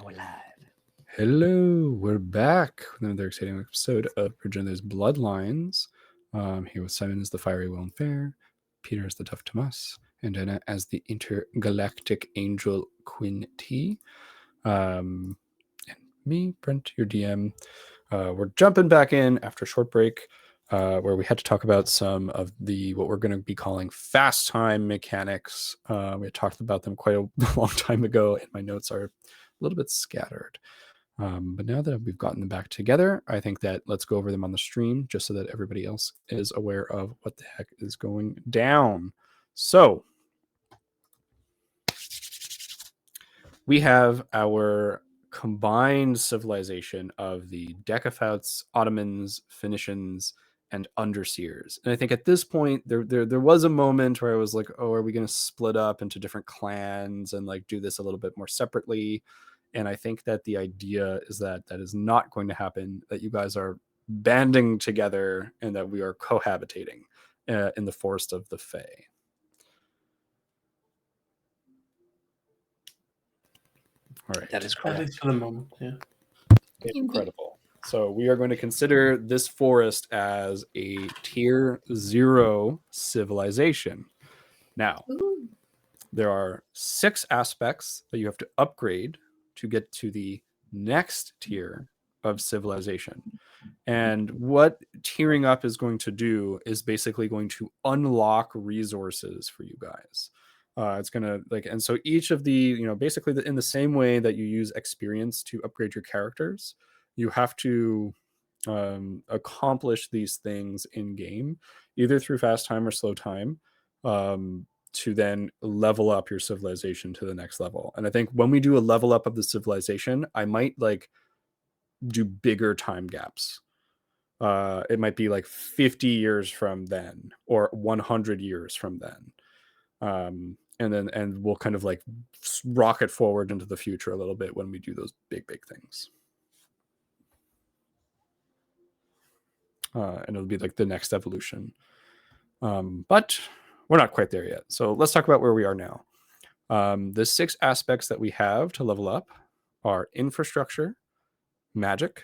We're live. Hello, we're back with another exciting episode of Progenitors Bloodlines. Here with Simon as the fiery will and fair, Peter as the tough Tomas, and Anna as the intergalactic angel Quinn T. And me, Brent, your DM. We're jumping back in after a short break where we had to talk about some of the what we're going to be calling fast time mechanics. We had talked about them quite a long time ago, and my notes are a little bit scattered. But now that we've gotten them back together, I think that let's go over them on the stream just so that everybody else is aware of what the heck is going down. So we have our combined civilization of the Decafouts, Ottomans, Phoenicians, and Underseers. And I think at this point, there was a moment where I was like, oh, are we going to split up into different clans and like do this a little bit more separately? And I think that the idea is that that is not going to happen, that you guys are banding together and that we are cohabitating in the forest of the Fae. All right. That is At correct. least for the moment, yeah. Incredible. So we are going to consider this forest as a tier 0 civilization. Now, there are 6 aspects that you have to upgrade to get to the next tier of civilization. And what tiering up is going to do is basically going to unlock resources for you guys. It's going to like, and so each of the, basically in the same way that you use experience to upgrade your characters, you have to accomplish these things in game, either through fast time or slow time, to then level up your civilization to the next level. And I think when we do a level up of the civilization, I might like do bigger time gaps. It might be like 50 years from then or 100 years from then. And we'll kind of like rocket forward into the future a little bit when we do those big things. And it'll be like the next evolution. But we're not quite there yet. So let's talk about where we are now. The 6 aspects that we have to level up are infrastructure, magic,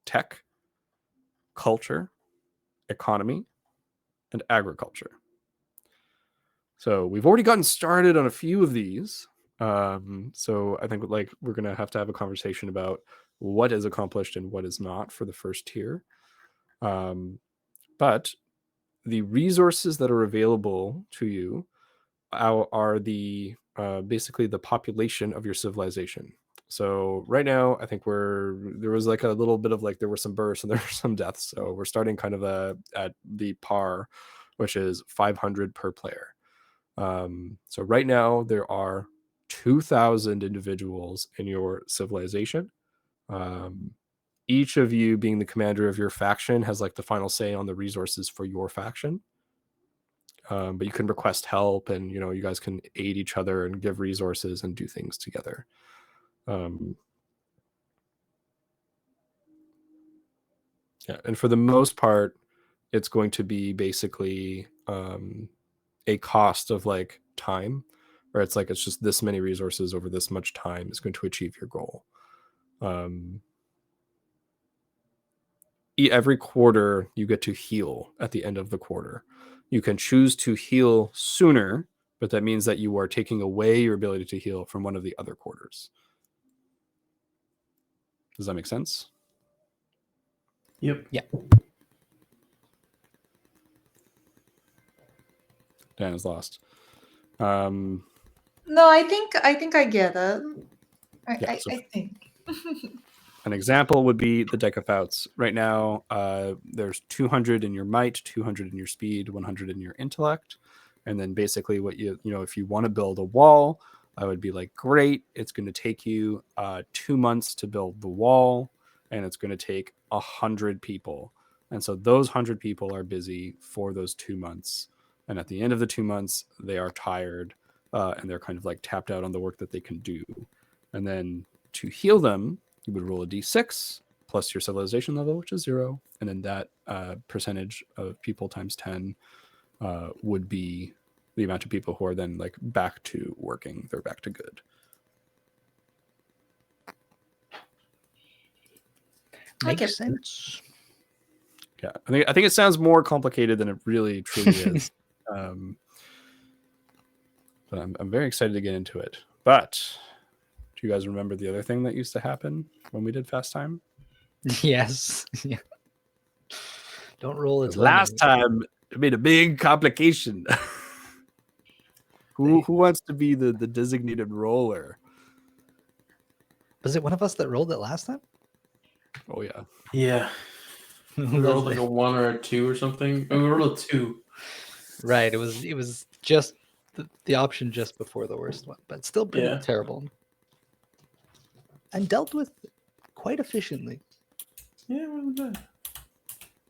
tech, culture, economy, and agriculture. So we've already gotten started on a few of these. So I think like we're going to have a conversation about what is accomplished and what is not for the first tier. But the resources that are available to you are the basically the population of your civilization. So right now, I think there was like a little bit of like there were some births and there were some deaths. So we're starting kind of at the par, which is 500 per player. So right now there are 2,000 individuals in your civilization. Each of you being the commander of your faction has like the final say on the resources for your faction. But you can request help and, you guys can aid each other and give resources and do things together. Yeah. And for the most part, it's going to be basically a cost of like time, or it's just this many resources over this much time is going to achieve your goal. Every quarter you get to heal at the end of the quarter. You can choose to heal sooner, but that means that you are taking away your ability to heal from one of the other quarters. Does that make sense? Yep. Yeah. Dan is lost. No, I think I get it. I think. An example would be the Decafouts. Right now, there's 200 in your might, 200 in your speed, 100 in your intellect. And then basically what if you want to build a wall, I would be like, great. It's going to take you 2 months to build the wall, and it's going to take 100 people. And so those 100 people are busy for those 2 months. And at the end of the 2 months, they are tired and they're kind of like tapped out on the work that they can do. And then to heal them, you would roll a d6 plus your civilization level, which is 0. And then that percentage of people times 10 would be the amount of people who are then like back to working. They're back to good. Makes sense. Yeah, I think it sounds more complicated than it really truly is. But I'm very excited to get into it. But do you guys remember the other thing that used to happen when we did fast time? Yes. Yeah. Don't roll it. Last time it made a big complication. Who wants to be the designated roller? Was it one of us that rolled it last time? Oh yeah. Yeah. We rolled like a 1 or a 2 or something. We rolled a 2. Right. It was just the option just before the worst one, but still pretty terrible. And dealt with quite efficiently. Yeah, it wasn't bad.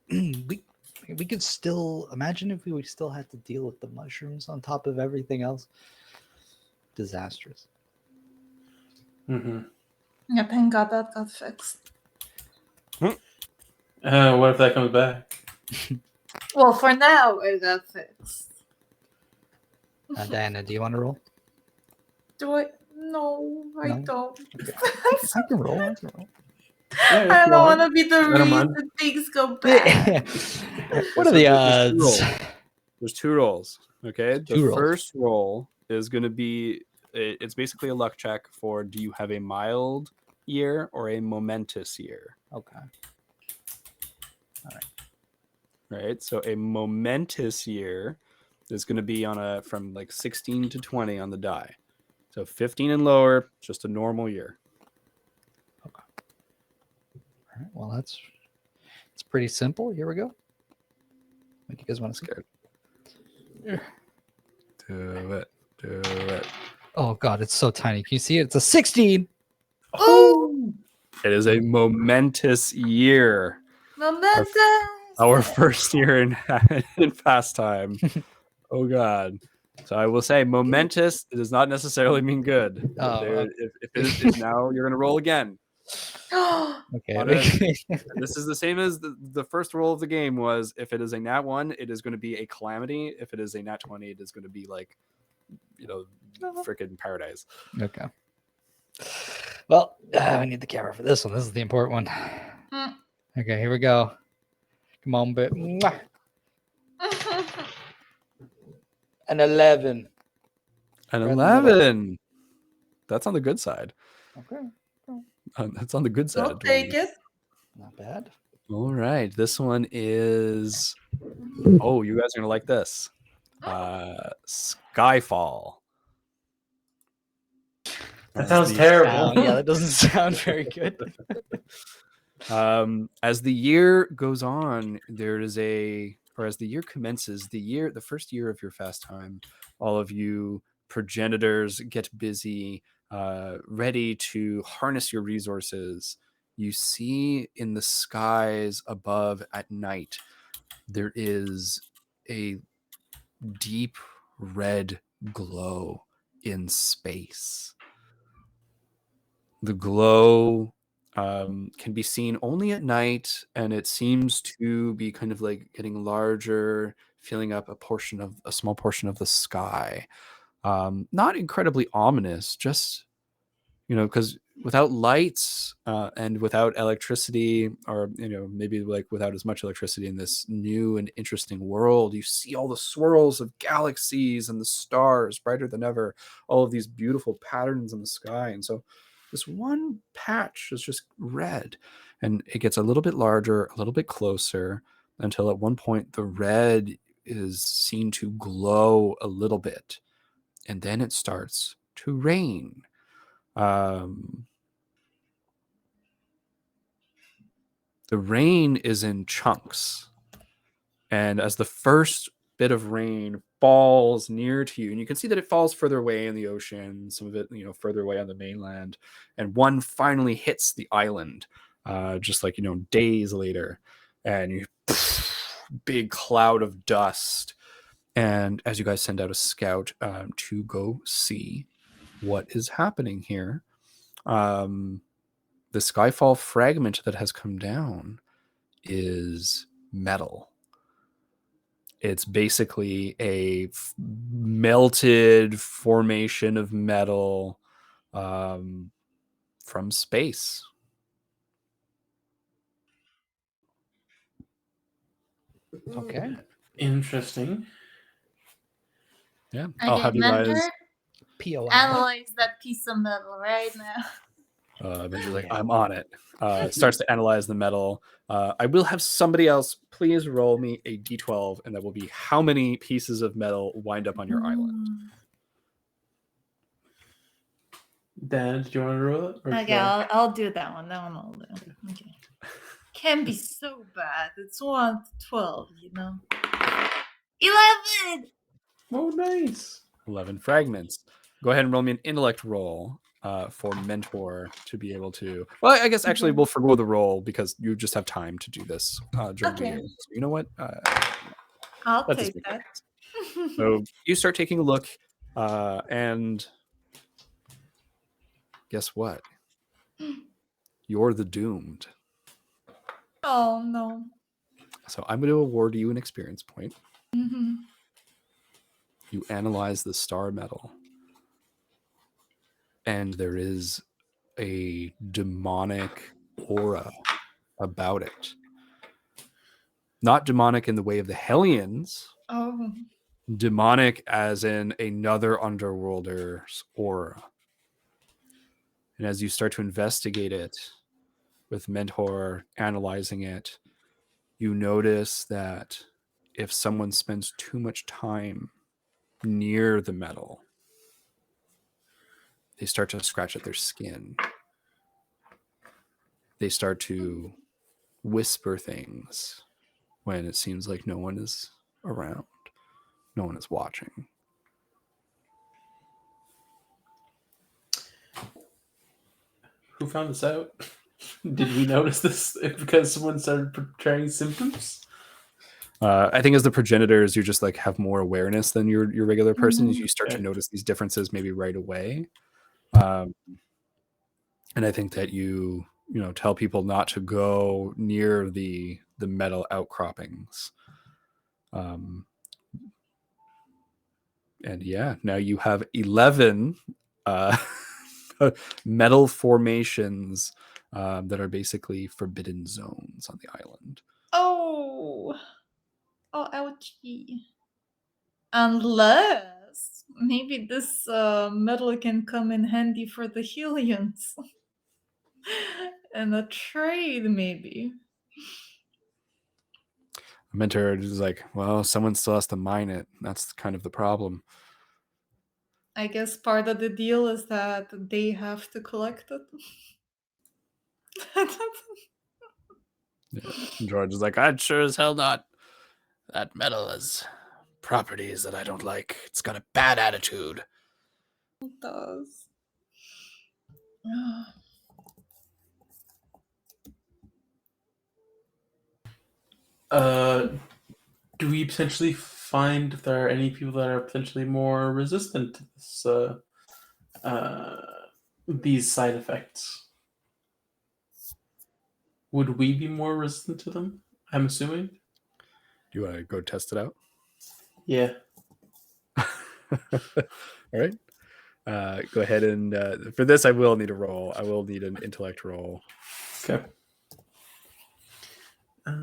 We could still imagine if we still had to deal with the mushrooms on top of everything else. Disastrous. Mm-hmm. Yeah, thank God that got fixed. What if that comes back? Well, for now, it got fixed. Diana, do you want to roll? Do I? No, I don't. I can roll. I don't want to be the reason things go bad. What are the odds? There's 2 rolls. Okay. Two rolls. First roll is going to be, it's basically a luck check for do you have a mild year or a momentous year? Okay. All right. Right. So a momentous year is going to be on from like 16 to 20 on the die. So 15 and lower, just a normal year. Okay. All right. Well, it's pretty simple. Here we go. What do you guys want to scare? Do it. Oh God, it's so tiny. Can you see it? It's a 16. Oh, it is a momentous year. Momentous. Our first year in fast time. Oh God. So I will say momentous, it does not necessarily mean good. If now you're gonna roll again. Okay. This is the same as the first roll of the game was if it is a nat 1, it is going to be a calamity. If it is a nat 20, it is going to be like, freaking paradise. Okay. Well, we need the camera for this one. This is the important one. Okay, here we go. Come on, bit. An 11. An 11. That's on the good side. Okay. That's on the good side. I'll take it. Not bad. All right. This one is. Oh, you guys are gonna like this. Skyfall. That sounds terrible. Yeah, that doesn't sound very good. As the year goes on, as the year commences, the first year of your fast time, all of you progenitors get busy, ready to harness your resources. You see in the skies above at night, there is a deep red glow in space. The glow can be seen only at night, and it seems to be kind of like getting larger, filling up a small portion of the sky. Not incredibly ominous, just because without lights and without electricity, or maybe like without as much electricity in this new and interesting world, you see all the swirls of galaxies and the stars brighter than ever, all of these beautiful patterns in the sky. And so this one patch is just red, and it gets a little bit larger, a little bit closer, until at one point the red is seen to glow a little bit, and then it starts to rain. The rain is in chunks, and as the first bit of rain falls near to you, and you can see that it falls further away in the ocean, some of it further away on the mainland, and one finally hits the island just like days later, and you big cloud of dust. And as you guys send out a scout to go see what is happening here, the Skyfall fragment that has come down is metal. It's basically a melted formation of metal from space. Okay. Interesting. Yeah. I'll have you guys. POI. Analyze that piece of metal right now. Benji's like, I'm on it. Starts to analyze the metal. I will have somebody else please roll me a d12, and that will be how many pieces of metal wind up on your island. Dan, do you want to roll it? Okay, I'll do that one. That one I'll do. Okay. Can be so bad. It's 1 to 12, 11! Oh, nice. 11 fragments. Go ahead and roll me an intellect roll for Mentor to be able to. Well, I guess actually we'll forgo the roll because you just have time to do this during the year. So you know what? I'll take that. So you start taking a look, and guess what? You're the doomed. Oh, no. So I'm going to award you an experience point. Mm-hmm. You analyze the star metal, and there is a demonic aura about it. Not demonic in the way of the Hellions. Oh. Demonic as in another underworlder's aura. And as you start to investigate it with Mentor analyzing it, you notice that if someone spends too much time near the metal, they start to scratch at their skin. They start to whisper things when it seems like no one is around. No one is watching. Who found this out? Did we notice this because someone started portraying symptoms? I think as the progenitors, you just like have more awareness than your regular person. You start to notice these differences maybe right away. And I think that you tell people not to go near the metal outcroppings. And yeah, now you have 11 metal formations that are basically forbidden zones on the island. Oh, ouchie. Unless maybe this metal can come in handy for the Hellions. And a trade, maybe. Mentor is like, well, someone still has to mine it. That's kind of the problem. I guess part of the deal is that they have to collect it. Yeah. George is like, I'd sure as hell not. That metal has properties that I don't like. It's got a bad attitude. It does. Do we potentially find if there are any people that are potentially more resistant to this, these side effects? Would we be more resistant to them? I'm assuming. Do you want to go test it out? Yeah. All right. Go ahead and for this, I will need a roll. I will need an intellect roll. Okay. All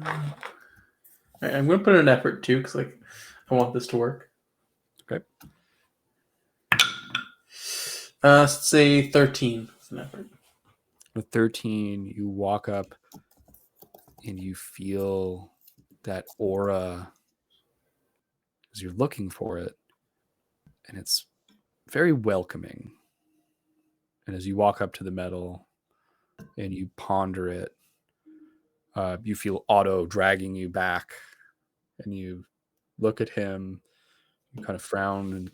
right, I'm going to put in an effort too, because I want this to work. Okay. Let's say 13 is an effort. With 13, you walk up and you feel that aura as you're looking for it, and it's very welcoming. And as you walk up to the metal and you ponder it, you feel Otto dragging you back, and you look at him, you kind of frown, and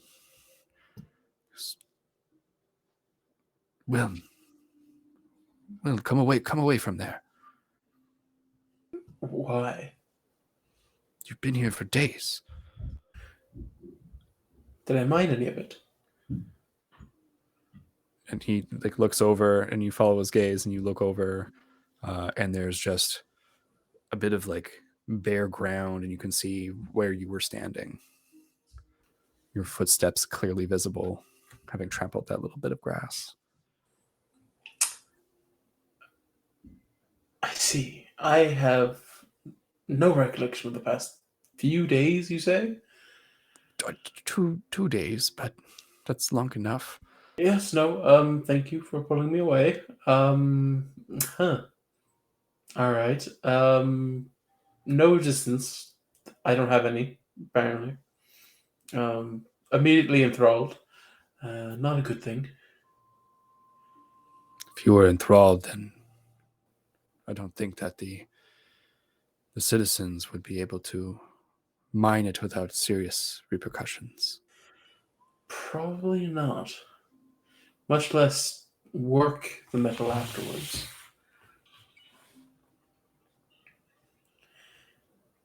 Will, come away from there. Why? You've been here for days. Did I mind any of it? And he looks over, and you follow his gaze, and you look over, and there's just a bit of bare ground, and you can see where you were standing. Your footsteps clearly visible, having trampled that little bit of grass. I see. I have no recollection of the past few days, you say? 2 days, but that's long enough. Yes, no, thank you for pulling me away. Huh. All right. No resistance. I don't have any, apparently. Immediately enthralled. Not a good thing. If you were enthralled, then I don't think that the citizens would be able to mine it without serious repercussions. Probably not. Much less work the metal afterwards.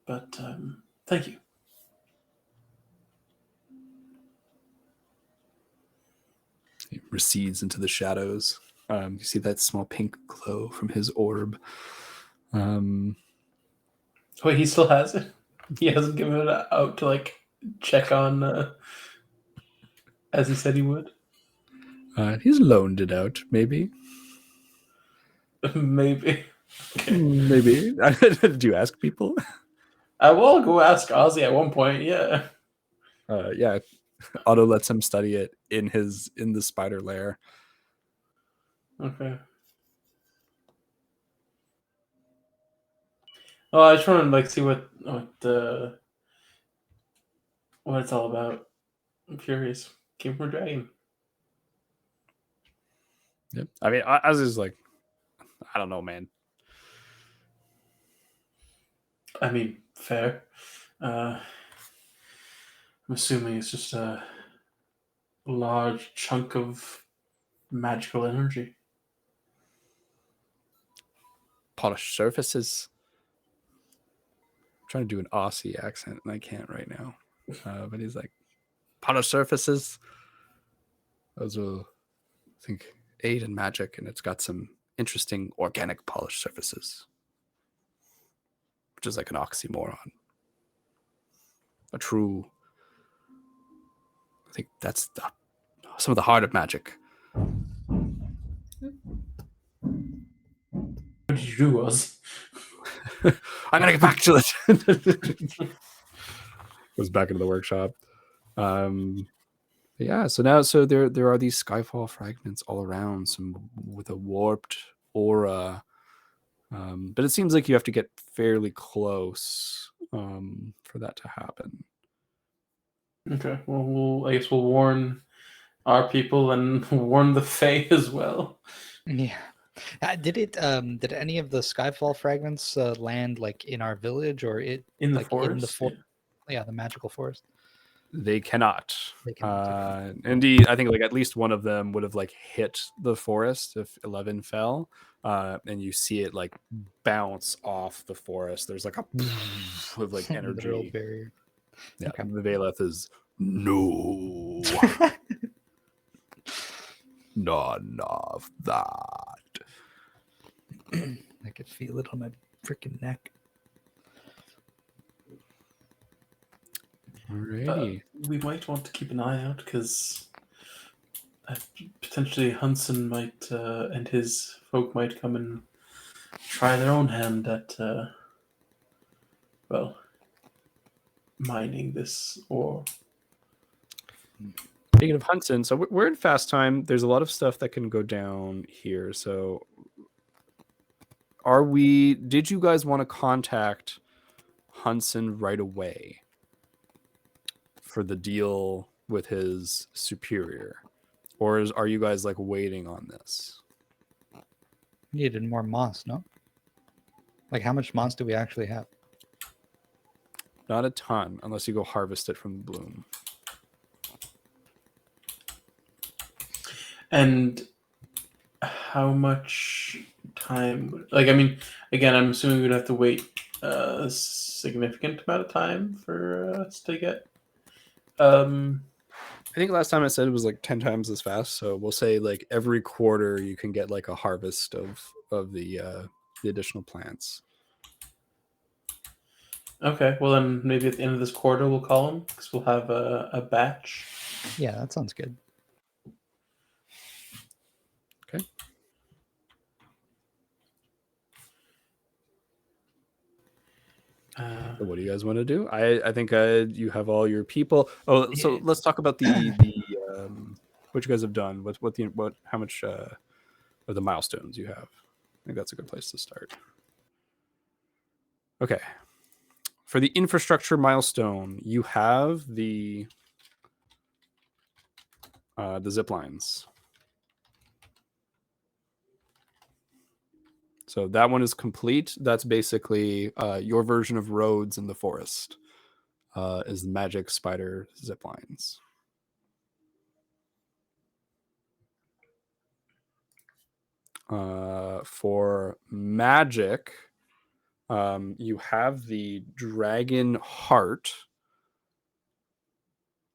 But thank you. He recedes into the shadows. You see that small pink glow from his orb. Wait, he still has it? He hasn't given it out to like check on as he said he would? He's loaned it out, maybe. Maybe. Okay. Maybe. Did you ask people? I will go ask Ozzy at one point, yeah. Yeah. Otto lets him study it in the spider lair. Okay. Oh, I just want to like see what it's all about. I'm curious. Came from a dragon. Yep. I mean, Oz is like, I don't know, man. I mean, fair. I'm assuming it's just a large chunk of magical energy. Polished surfaces. I'm trying to do an Aussie accent and I can't right now. But he's like, polished surfaces. Those will, I think, aid in magic, and it's got some interesting organic polished surfaces, which is like an oxymoron. A true, I think that's some of the heart of magic. What did you do, Oz? I'm gonna get back to it. Goes back into the workshop. Yeah, so there are these skyfall fragments all around, some with a warped aura. But it seems like you have to get fairly close for that to happen. Okay, well, I guess we'll warn our people and warn the Fae as well. Yeah. Did any of the Skyfall fragments land like in our village or In the like forest? in the yeah, the magical forest? They cannot. They cannot. Indeed, I think like at least one of them would have like hit the forest if 11 fell, and you see it like bounce off the forest. There's like a of like Literal energy. barrier. Yeah, Okay. the Valeth is no, none of that. I could feel it on my freaking neck. Alrighty. We might want to keep an eye out because potentially Hunson might and his folk might come and try their own hand at mining this ore. Speaking of Hunson, so we're in fast time. There's a lot of stuff that can go down here. So did you guys want to contact Hunson right away for the deal with his superior? Or are you guys like waiting on this? Needed more moss, no? Like how much moss do we actually have? Not a ton, unless you go harvest it from the bloom. And how much time? Like, I mean, again, I'm assuming we'd have to wait a significant amount of time for us to get. I think last time I said it was like 10 times as fast. So we'll say like every quarter you can get like a harvest of the additional plants. Okay, well then maybe at the end of this quarter we'll call him because we'll have a batch. Yeah, that sounds good. Okay. So what do you guys want to do? I think you have all your people. Oh, so let's talk about the what you guys have done. How much of the milestones you have. I think that's a good place to start. Okay. For the infrastructure milestone, you have the zip lines. So that one is complete. That's basically your version of roads in the forest. Is the magic spider zip lines. For magic, you have the dragon heart,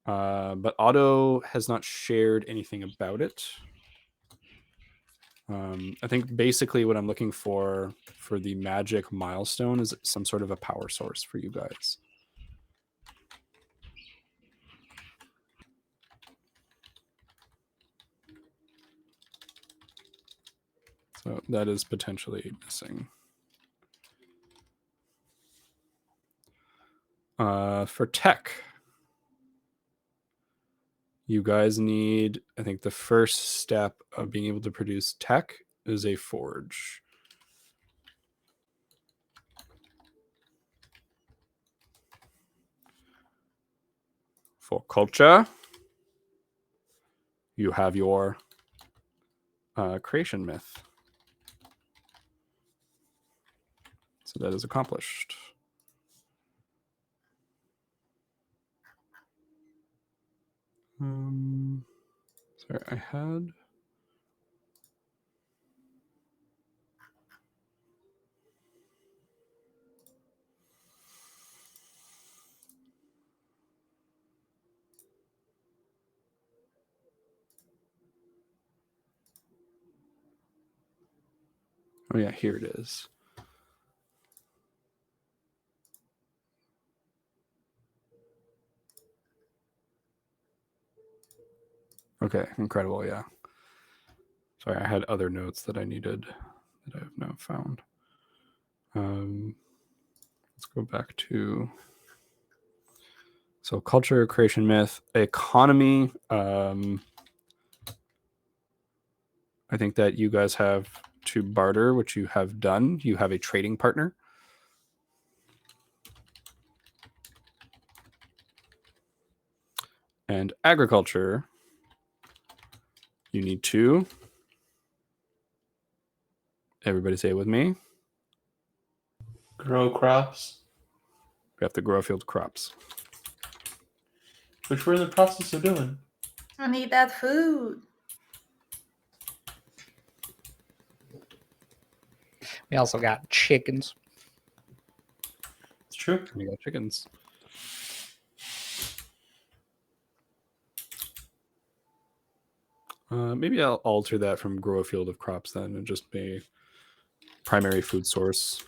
but Otto has not shared anything about it. I think basically what I'm looking for the magic milestone is some sort of a power source for you guys. So that is potentially missing. For tech, you guys need, I think the first step of being able to produce tech is a forge. For culture, you have your creation myth. So that is accomplished. Sorry, I had... Oh yeah, here it is. Okay, incredible, yeah. Sorry, I had other notes that I needed that I have now found. Let's go back to... So culture, creation myth, economy. I think that you guys have to barter, which you have done. You have a trading partner. And agriculture, you need to... Everybody say it with me. Grow crops. We have to grow field crops. Which we're in the process of doing. I need that food. We also got chickens. It's true. We got chickens. Maybe I'll alter that from grow a field of crops then and just be primary food source.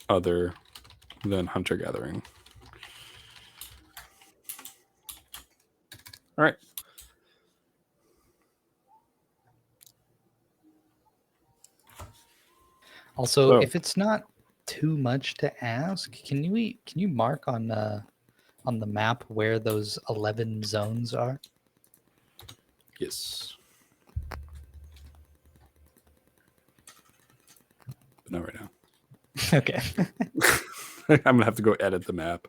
Other than hunter-gathering. All right. Also, So- if it's not too much to ask, can you mark on the map where those 11 zones are? Yes. But not right now. Okay. I'm going to have to go edit the map.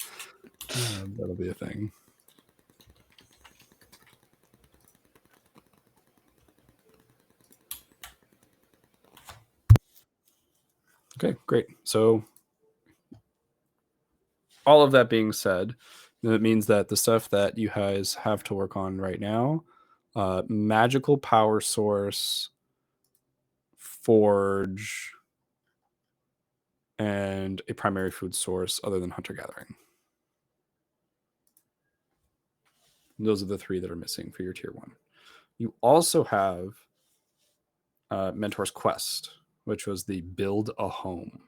That'll be a thing. Okay, great. So all of that being said, that means that the stuff that you guys have to work on right now, magical power source, forge, and a primary food source other than hunter-gathering. Those are the three that are missing for your tier 1. You also have Mentor's Quest, which was the build a home.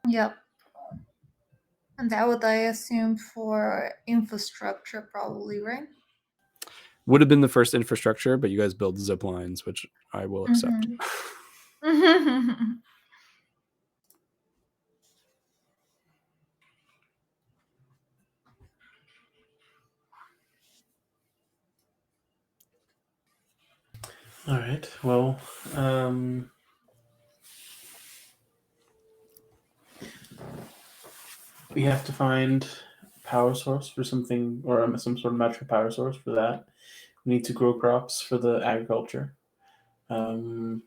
Yep. And that would, I assume, for infrastructure, probably, right? Would have been the first infrastructure, but you guys build zip lines, which I will accept. All right. Well, we have to find a power source for something, or some sort of magical power source for that. We need to grow crops for the agriculture. And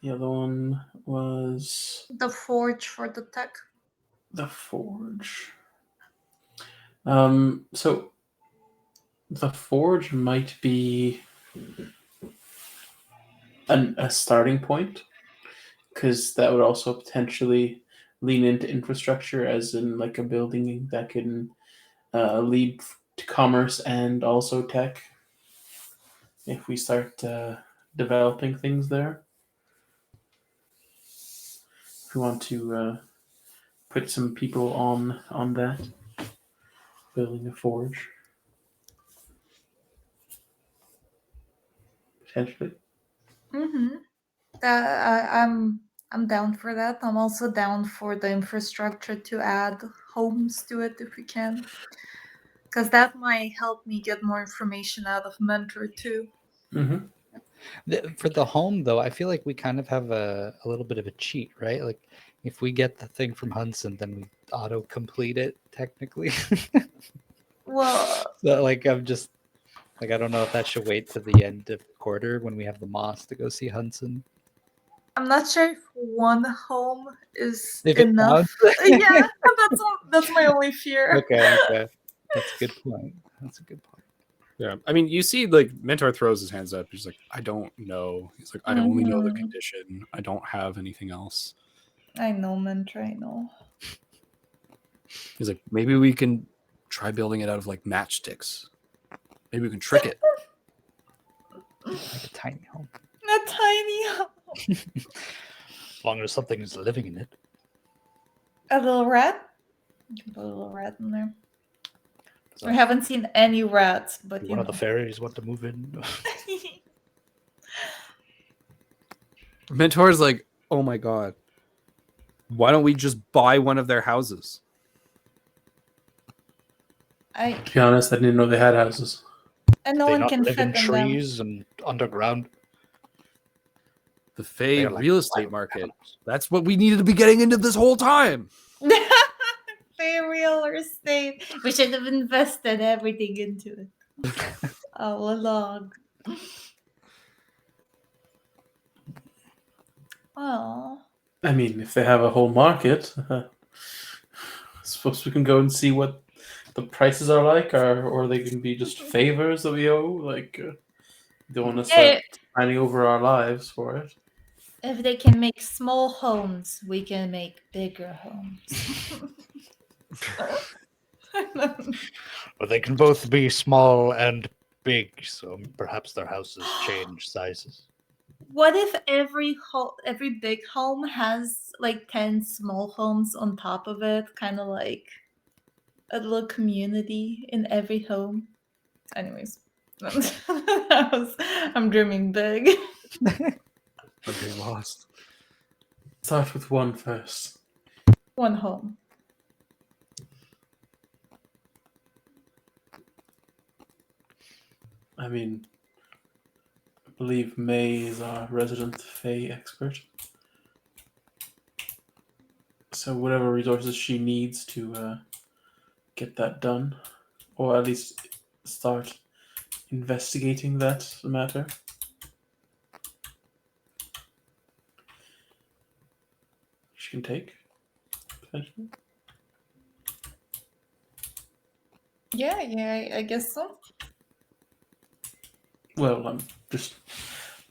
the other one was The forge for the tech. the forge. So the forge might be a starting point, because that would also potentially lean into infrastructure, as in like a building that can lead to commerce and also tech. If we start developing things there, if we want to put some people on that, building a forge, potentially. I'm down for that. I'm also down for the infrastructure to add homes to it if we can, because that might help me get more information out of Mentor too. Mm-hmm. For the home, though, I feel like we kind of have a little bit of a cheat, right? Like, if we get the thing from Hudson, then we auto-complete it, technically. Well, So, like, I'm just, like, I don't know if that should wait to the end of quarter when we have the Moss to go see Hudson. I'm not sure if one home is If it enough. counts. Yeah, that's my only fear. Okay. That's a good point. Yeah, I mean, you see, like, Mentor throws his hands up. He's like, I don't know. He's like, I only know the condition. I don't have anything else. I know, Mentor, I know. He's like, maybe we can try building it out of, like, matchsticks. Maybe we can trick it. Like a tiny home. A tiny home. As long as something is living in it. A little rat? You can put a little rat in there. I haven't seen any rats, but One of the fairies want to move in. Mentor's like, oh my god, why don't we just buy one of their houses? To be honest, I didn't know they had houses. And no They one not can live fit in in them. trees and underground. The Fae They're like real estate market. That's what we needed to be getting into this whole time. Fae real estate. We should have invested everything into it all along. Oh. I mean, if they have a whole market, I suppose we can go and see what the prices are like, or they can be just favors that we owe. Like, don't want to start signing over our lives for it. If they can make small homes, we can make bigger homes. But they can both be small and big, so perhaps their houses change sizes. What if every big home has like 10 small homes on top of it, kind of like a little community in every home? Anyways, I'm dreaming big. I'm getting lost. Start with one first. One home. I mean, I believe May is our resident Fae expert. So whatever resources she needs to get that done, or at least start investigating that matter. She can take, potentially. Yeah, I guess so. Well, I'm just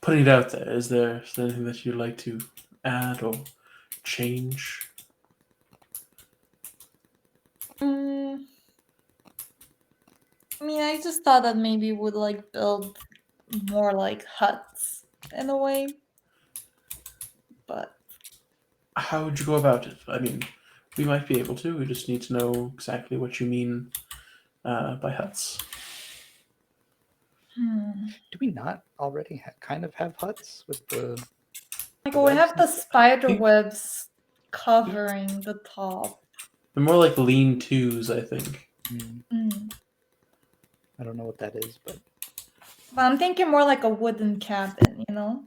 putting it out there. Is there anything that you'd like to add or change? I mean, I just thought that maybe would like build more like huts in a way, but How would you go about it? I mean, we might be able to. We just need to know exactly what you mean by huts. Do we not already kind of have huts with the? Like The we webs have and the stuff? spider webs covering the top. They're more like lean-tos, I think. Mm. I don't know what that is, but But I'm thinking more like a wooden cabin, you know?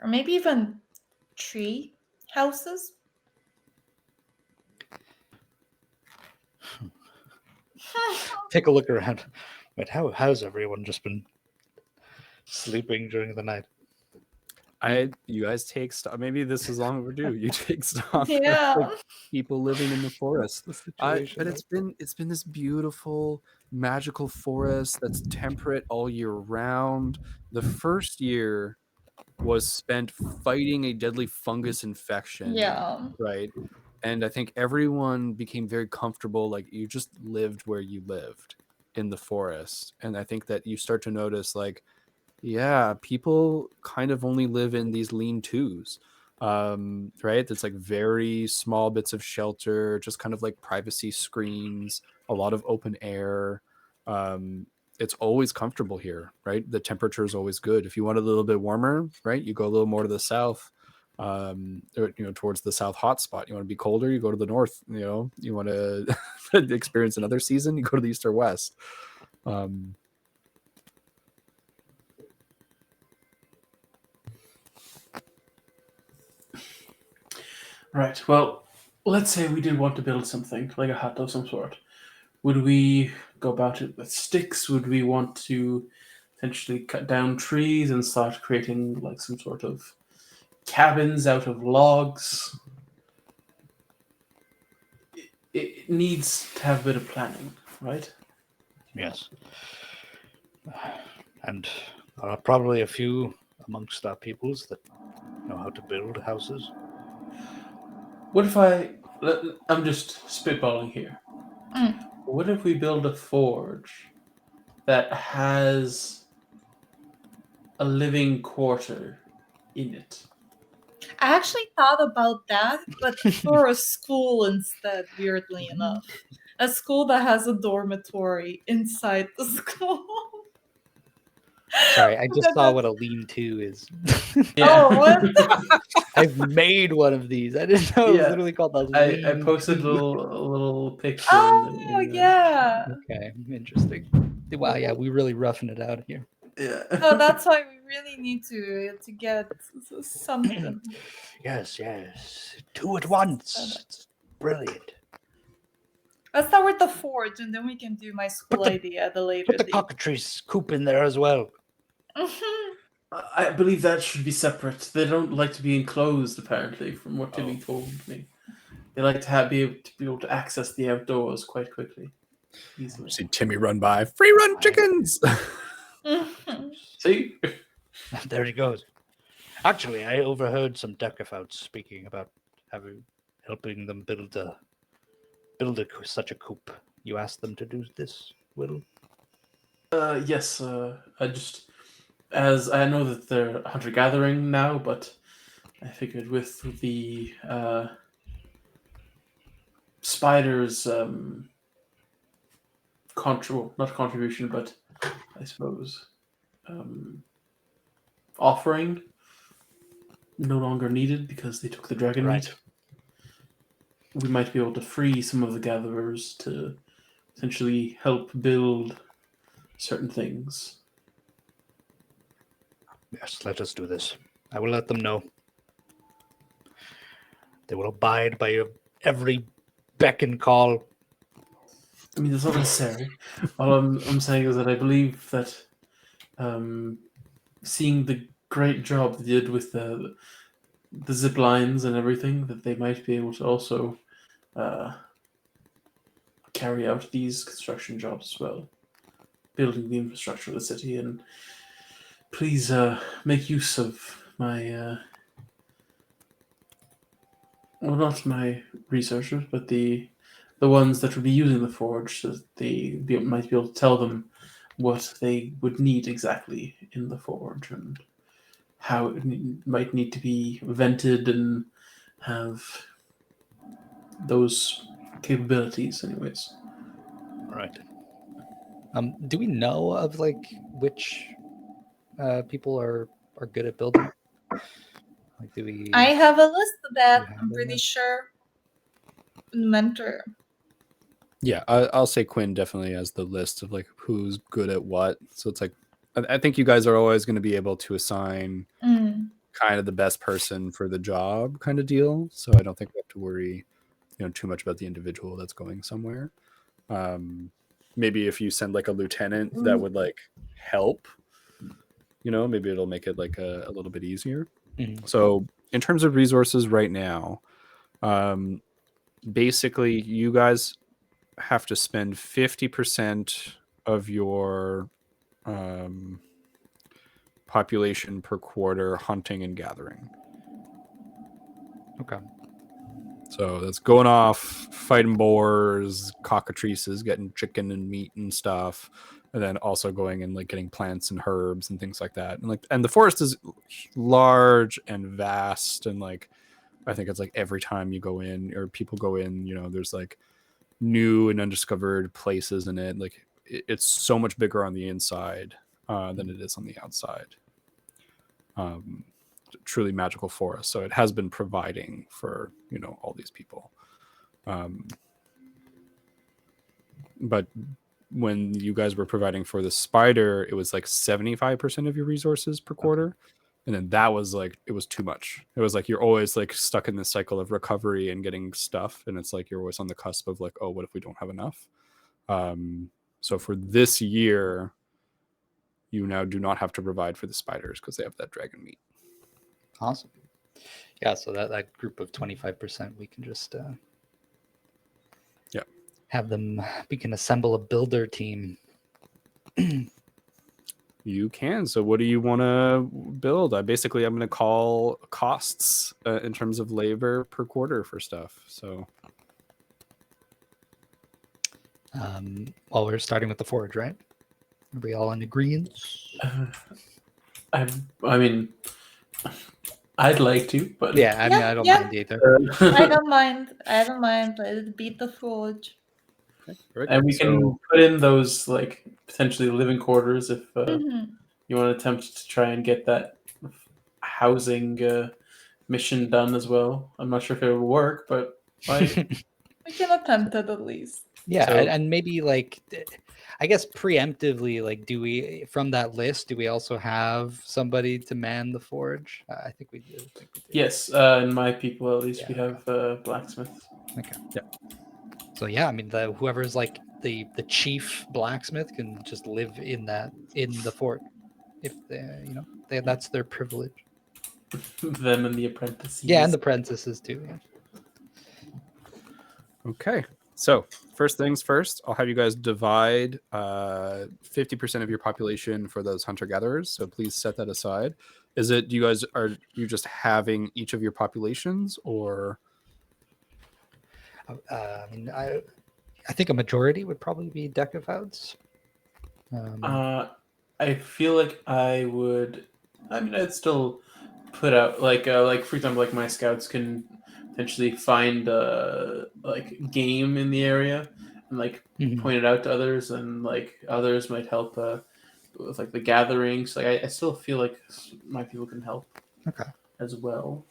Or maybe even tree houses. take a look around. But how's everyone just been sleeping during the night? You guys take stock. Maybe this is long overdue. You take stock. Yeah. Like people living in the forest. The situation, But it's been this beautiful, magical forest that's temperate all year round. The first year was spent fighting a deadly fungus infection. Yeah. Right. And I think everyone became very comfortable. Like you just lived where you lived in the forest. And I think that you start to notice like, yeah, people kind of only live in these lean-tos, right? It's like very small bits of shelter, just kind of like privacy screens, a lot of open air. It's always comfortable here, right? The temperature is always good. If you want a little bit warmer, right, you go a little more to the south, or, towards the south hotspot. You want to be colder, you go to the north. You want to experience another season, you go to the east or west. Right. Well, let's say we did want to build something like a hut of some sort. Would we go about it with sticks? Would we want to potentially cut down trees and start creating like some sort of cabins out of logs? It needs to have a bit of planning, right? Yes. And there are probably a few amongst our peoples that know how to build houses. What if I'm just spitballing here. Mm. What if we build a forge that has a living quarter in it? I actually thought about that, but for a school instead, weirdly enough. A school that has a dormitory inside the school. Sorry, I just saw what a lean-to is. Oh, what? I've made one of these. I didn't know it was Yeah. literally called a I lean-to. posted a little picture. Oh, yeah. Okay, interesting. Wow, yeah, we really roughing it out here. Yeah. No, that's why we really need to get something. Yes, two at once. It's brilliant. Let's start with the forge, and then we can do my school idea at a later Put the date. cockatrice coop in there as well. I believe that should be separate. They don't like to be enclosed, apparently, from what Timmy told me. They like to be able to access the outdoors quite quickly, easily. See Timmy run by. Free run chickens. See, There he goes. Actually, I overheard some Decafouts speaking about helping them build such a coop. You asked them to do this, Will? yes. As I know that they're hunter gathering now, but I figured with the spiders, not contribution, but I suppose offering no longer needed because they took the dragon Right. meat. We might be able to free some of the gatherers to essentially help build certain things. Yes, let us do this. I will let them know. They will abide by every beck and call. I mean, that's not necessary. All I'm saying is that I believe that seeing the great job they did with the zip lines and everything, that they might be able to also carry out these construction jobs as well, building the infrastructure of the city. And please make use of my, well, not my researchers, but the ones that would be using the forge, so that they might be able to tell them what they would need exactly in the forge and how it might need to be vented and have those capabilities, anyways. All right. Do we know of like which people are good at building? Like, do we? I have a list of that. You have I'm a pretty list? sure. Mentor. Yeah, I'll say Quinn definitely has the list of like who's good at what. So it's like I think you guys are always going to be able to assign Mm. kind of the best person for the job kind of deal. So I don't think we have to worry, too much about the individual that's going somewhere. Maybe if you send like a lieutenant, that would like help. Maybe it'll make it like a little bit easier. Mhm. So in terms of resources right now, basically you guys have to spend 50% of your population per quarter hunting and gathering. Okay. So that's going off, fighting boars, cockatrices, getting chicken and meat and stuff, and then also going and like getting plants and herbs and things like that. And the forest is large and vast, and like I think it's like every time you go in or people go in, there's like new and undiscovered places in it. Like it's so much bigger on the inside than it is on the outside. Truly magical forest, so it has been providing for all these people. But when you guys were providing for the spider, it was like 75% of your resources per quarter, and then that was like it was too much. It was like you're always like stuck in this cycle of recovery and getting stuff, and it's like you're always on the cusp of like, oh, what if we don't have enough? So for this year, you now do not have to provide for the spiders because they have that dragon meat. Awesome. Yeah, so that group of 25%, we can just have them. We can assemble a builder team. You can. So what do you want to build? I'm going to call costs in terms of labor per quarter for stuff. So Well, we're starting with the forge, right? Are we all in agreement? I mean, I'd like to, but Yeah, I mean, Yeah, I don't yeah. mind either. I don't mind. I don't mind. Let it beat the forge. okay, and we can put in those like potentially living quarters if Mhm. you want to attempt to try and get that housing mission done as well. I'm not sure if it will work, but We can attempt it at least. Yeah, So- and maybe like, I guess preemptively, like, do we from that list? Do we also have somebody to man the forge? I think we do. yes, in my people at least we Yeah, have blacksmiths. Okay. Yeah. So yeah, I mean, whoever's like the chief blacksmith can just live in the fort, if that's their privilege. Them and the apprentices. Yeah, and the apprentices too. Yeah. Okay. So first things first, I'll have you guys divide 50% of your population for those hunter-gatherers. So please set that aside. Are you just having each of your populations, or? I mean, I think a majority would probably be Decaphoutes. I feel like I would. I mean, I'd still put out like for example, like my scouts can potentially find like game in the area and like Mhm. point it out to others, and like others might help with like the gatherings. Like I still feel like my people can help. Okay. As well.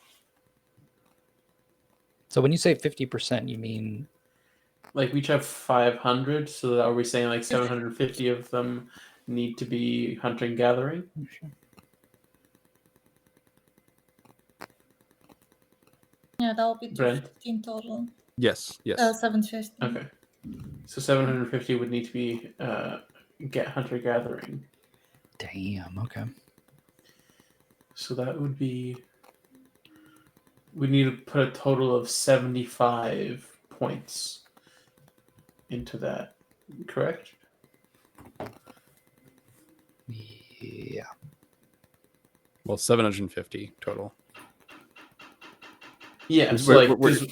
So when you say 50%, you mean like we each have 500, so are we saying like 750 of them need to be hunting gathering? Yeah, that'll be Brent? 250 in total. Yes. 750. Okay. So 750 would need to be get hunter gathering. Damn. Okay. So that would be. We need to put a total of 75 points into that. Correct? Yeah. Well, 750 total. Yeah. 'Cause So we're-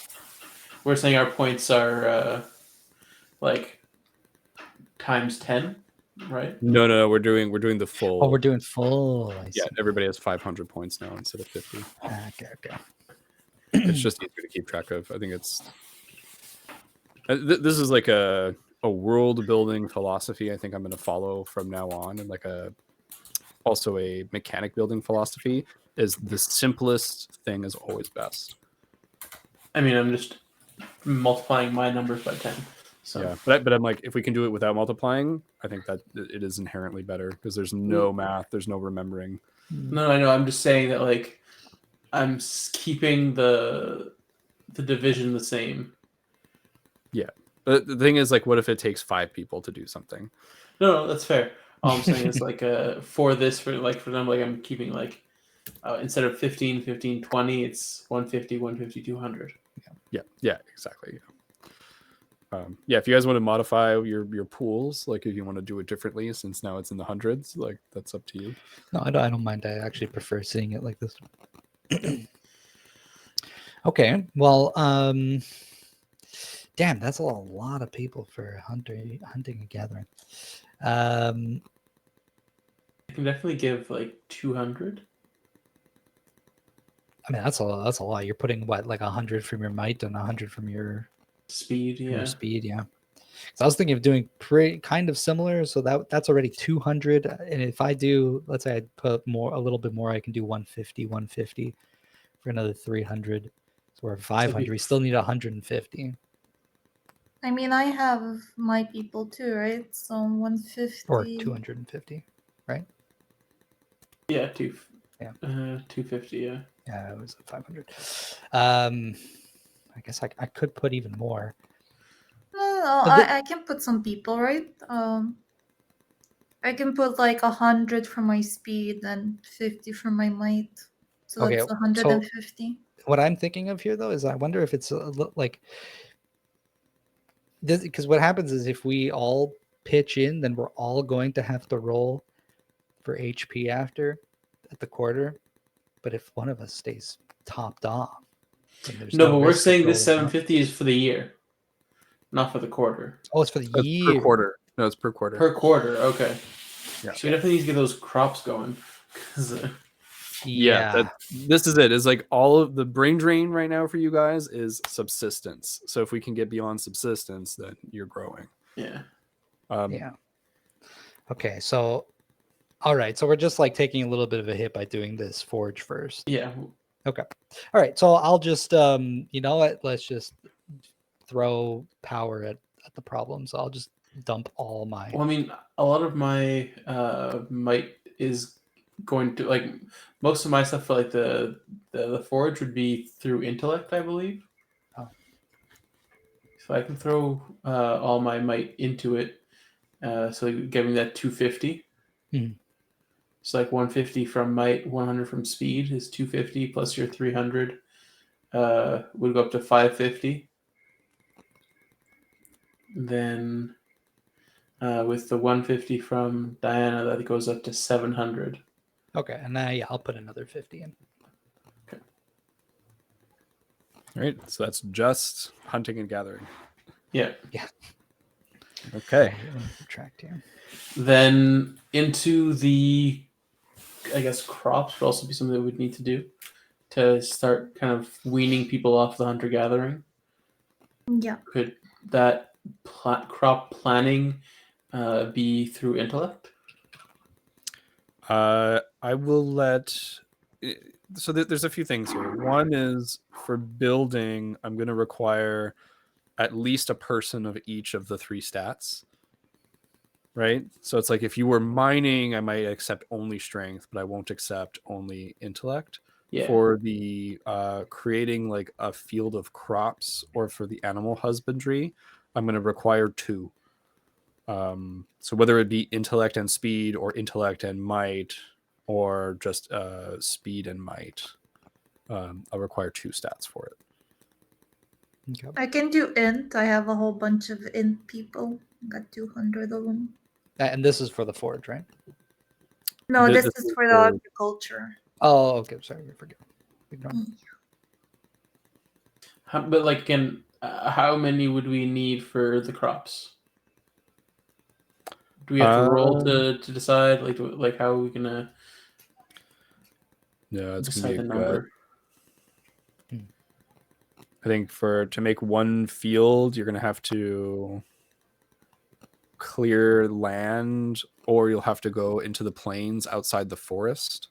we're saying our points are like times 10, right? No. We're doing the full. Oh, we're doing full. I see. Yeah, everybody has 500 points now instead of 50. Okay. It's just easier to keep track of. I think it's this is like a world building philosophy I think I'm going to follow from now on, and like also a mechanic building philosophy is the simplest thing is always best. I mean, I'm just multiplying my numbers by 10. So Yeah, but I'm like, if we can do it without multiplying, I think that it is inherently better because there's no math, there's no remembering. no, I know. I'm just saying that like I'm keeping the division the same. Yeah, but the thing is, like, what if it takes 5 people to do something? No, that's fair. All I'm saying is like for example, like I'm keeping like instead of 15, 15, 20, it's 150, 150, 200. Yeah, exactly. Yeah, if you guys want to modify your pools, like if you want to do it differently, since now it's in the hundreds, like that's up to you. No, I don't mind. I actually prefer seeing it like this. Okay, well, damn, that's a lot of people for hunting and gathering. I can definitely give like 200. I mean, that's a lot. You're putting what, like 100 from your might and 100 from your Speed, yeah. speed, yeah. So I was thinking of doing pretty kind of similar. So that's already 200. And if I do, let's say I put a little bit more, I can do 150 for another 300. So we're 500. We still need 150 I mean, I have my people too, right? So 150 or 250, right? Yeah, 250, yeah. Yeah, it was 500. I guess I could put even more. No, But I can put some people, right? I can put like 100 for my speed and 50 for my might. So Okay, that's so 150. what I'm thinking of here, though, is I wonder if it's like this, because what happens is if we all pitch in, then we're all going to have to roll for HP after at the quarter. But if one of us stays topped off, then there's No, but we're risk of saying this rolling up. 750 is for the year, not for the quarter. Oh, it's for the That's year. per quarter. No, it's per quarter. Per quarter, okay. Yeah. So we definitely need to get those crops going. 'Cause, This is it. Is like all of the brain drain right now for you guys is subsistence. So if we can get beyond subsistence, then you're growing. yeah. Yeah. Okay, so all right, so we're just like taking a little bit of a hit by doing this forge first. Yeah. Okay. All right, so I'll just you know what? Let's just throw power at the problem. So I'll just dump all my Well, I mean, a lot of my might is going to like most of my stuff for like the forge would be through intellect, I believe. Oh. So I can throw all my might into it. So giving that 250. Mhm. So like 150 from might, 100 from speed is 250 plus your 300 would go up to 550. Then with the 150 from Diana, that goes up to 700. Okay, and now yeah, I'll put another 50 in. All right. So that's just hunting and gathering. Yeah. Okay. So, let me subtract here. Then into the, I guess, crops would also be something that we'd need to do to start kind of weaning people off the hunter gathering. Yeah. Could that crop planning be through intellect? I will let. So there's a few things here. One is for building, I'm going to require at least a person of each of the 3 stats. Right? So it's like if you were mining, I might accept only strength, but I won't accept only intellect. Yeah. For the creating like a field of crops or for the animal husbandry, I'm going to require 2. So whether it be intellect and speed or intellect and might or just speed and might, I'll require 2 stats for it. Okay. I can do int. I have a whole bunch of int people. Got 200 of them. And this is for the forge, right? No, This this is is for the for- agriculture. Oh, okay. Sorry, I forget. Ignore me. But like again, how many would we need for the crops? Do we have to roll to decide? Like how are we gonna No, it's decide gonna the be a gut. number? I think to make one field, you're going to have to clear land, or you'll have to go into the plains outside the forest.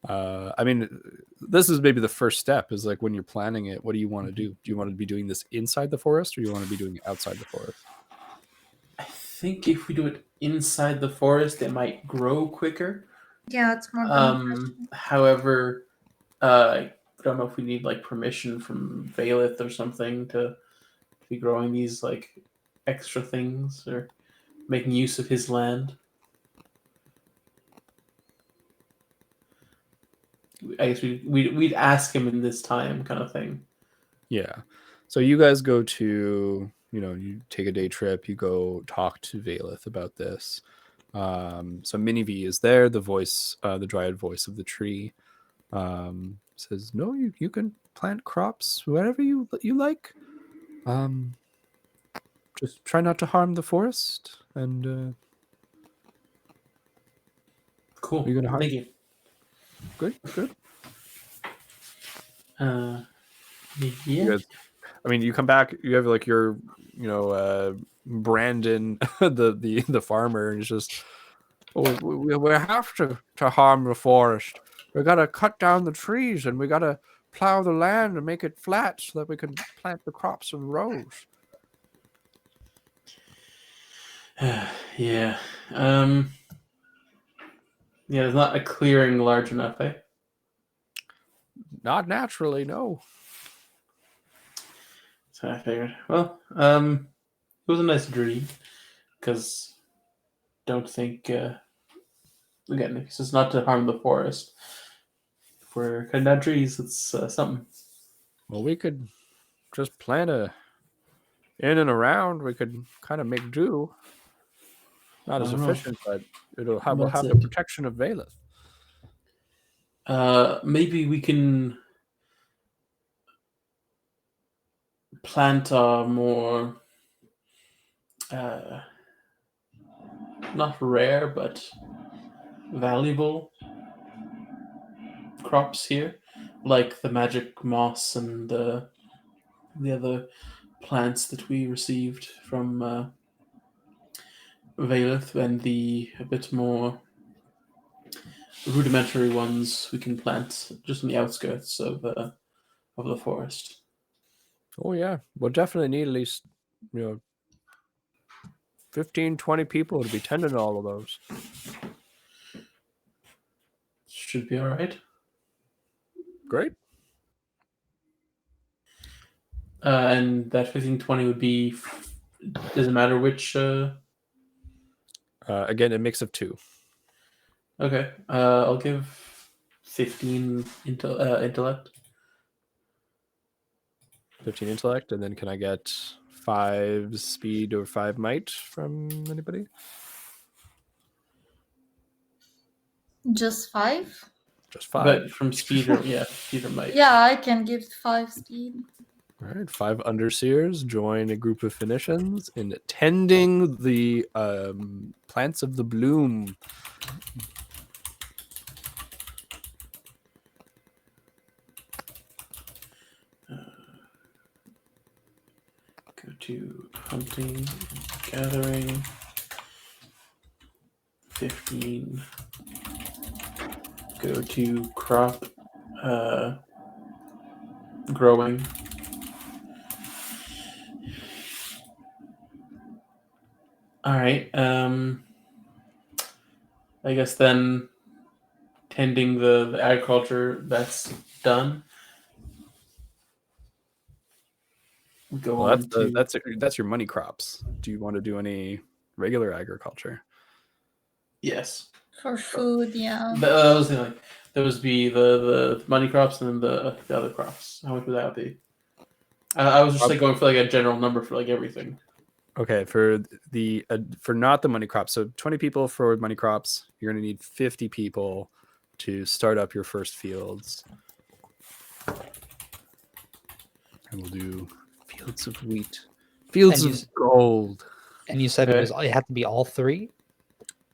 I mean, this is maybe the first step, is like when you're planning it, what do you want to do? Do you want to be doing this inside the forest, or do you want to be doing it outside the forest? I think if we do it inside the forest, it might grow quicker. Yeah, it's more beneficial. However, I don't know if we need like permission from Valeth or something to be growing these like extra things or making use of his land. I guess we'd ask him in this time, kind of thing. Yeah. So you guys go to, you take a day trip, you go talk to Valeth about this. So Mini V is there, the voice, the dryad voice of the tree, says, no, you can plant crops wherever you like. Just try not to harm the forest, and Cool. You're gonna Thank you. good. Yeah. You guys, I mean, you come back, you have like your, Brandon, the farmer, and he's just, we have to harm the forest. We gotta cut down the trees, and we gotta plow the land and make it flat so that we can plant the crops in rows. Yeah. Yeah, there's not a clearing large enough, eh? Not naturally, no. So I figured. Well, it was a nice dream, because don't think again, it's just not to harm the forest. If we're cutting down trees, it's something. Well, we could just plant in and around. We could kind of make do. Not as I don't know. efficient, but we'll have That's the it. protection of Valeth. Maybe we can plant more not rare but valuable crops here, like the magic moss and the other plants that we received from Valeth, and the a bit more rudimentary ones we can plant just on the outskirts of the forest. Oh yeah, we'll definitely need at least 15, 20 people to be tending to all of those. Should be all right. Great. And that 15-20 would be. Doesn't matter which. Again, a mix of two. Okay. I'll give 15 intellect. 15 intellect, and then can I get 5 speed or 5 might from anybody? Just 5? Just 5. But from speed or speed or might. Yeah, I can give 5 speed. All right, 5 underseers join a group of Phoenicians in tending the plants of the bloom. Go to hunting, gathering. 15. Go to crop, growing. All right. I guess then tending the agriculture, that's done. We go Well, on to that's your money crops. Do you want to do any regular agriculture? yes. For food, yeah. That was the like those be the money crops and then the other crops. How much would that be? I was just like going for like a general number for like everything. Okay, for not the money crops. So 20 people for money crops. You're going to need 50 people to start up your first fields. And we'll do fields of wheat, fields And of gold. And you said it had to be all 3?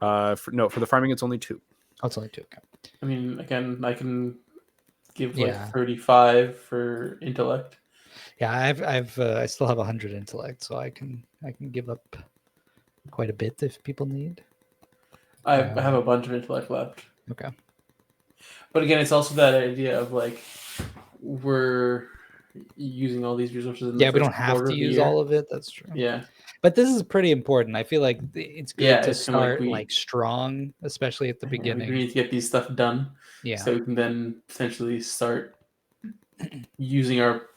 For the farming, it's only 2. Oh, it's only 2. Okay. I mean, again, I can give like Yeah. 35 for intellect. Yeah, I still have 100 intellect, so I can give up quite a bit if people need. I have a bunch of intellect left. Okay. But again, it's also that idea of like we're using all these resources in the Yeah, we first don't have quarter to of the use year. all of it. That's true. Yeah. But this is pretty important. I feel like it's good Yeah, to it's kinda like start we- like strong, especially at the Yeah, we beginning. need to get these stuff done Yeah. so we can then potentially start using our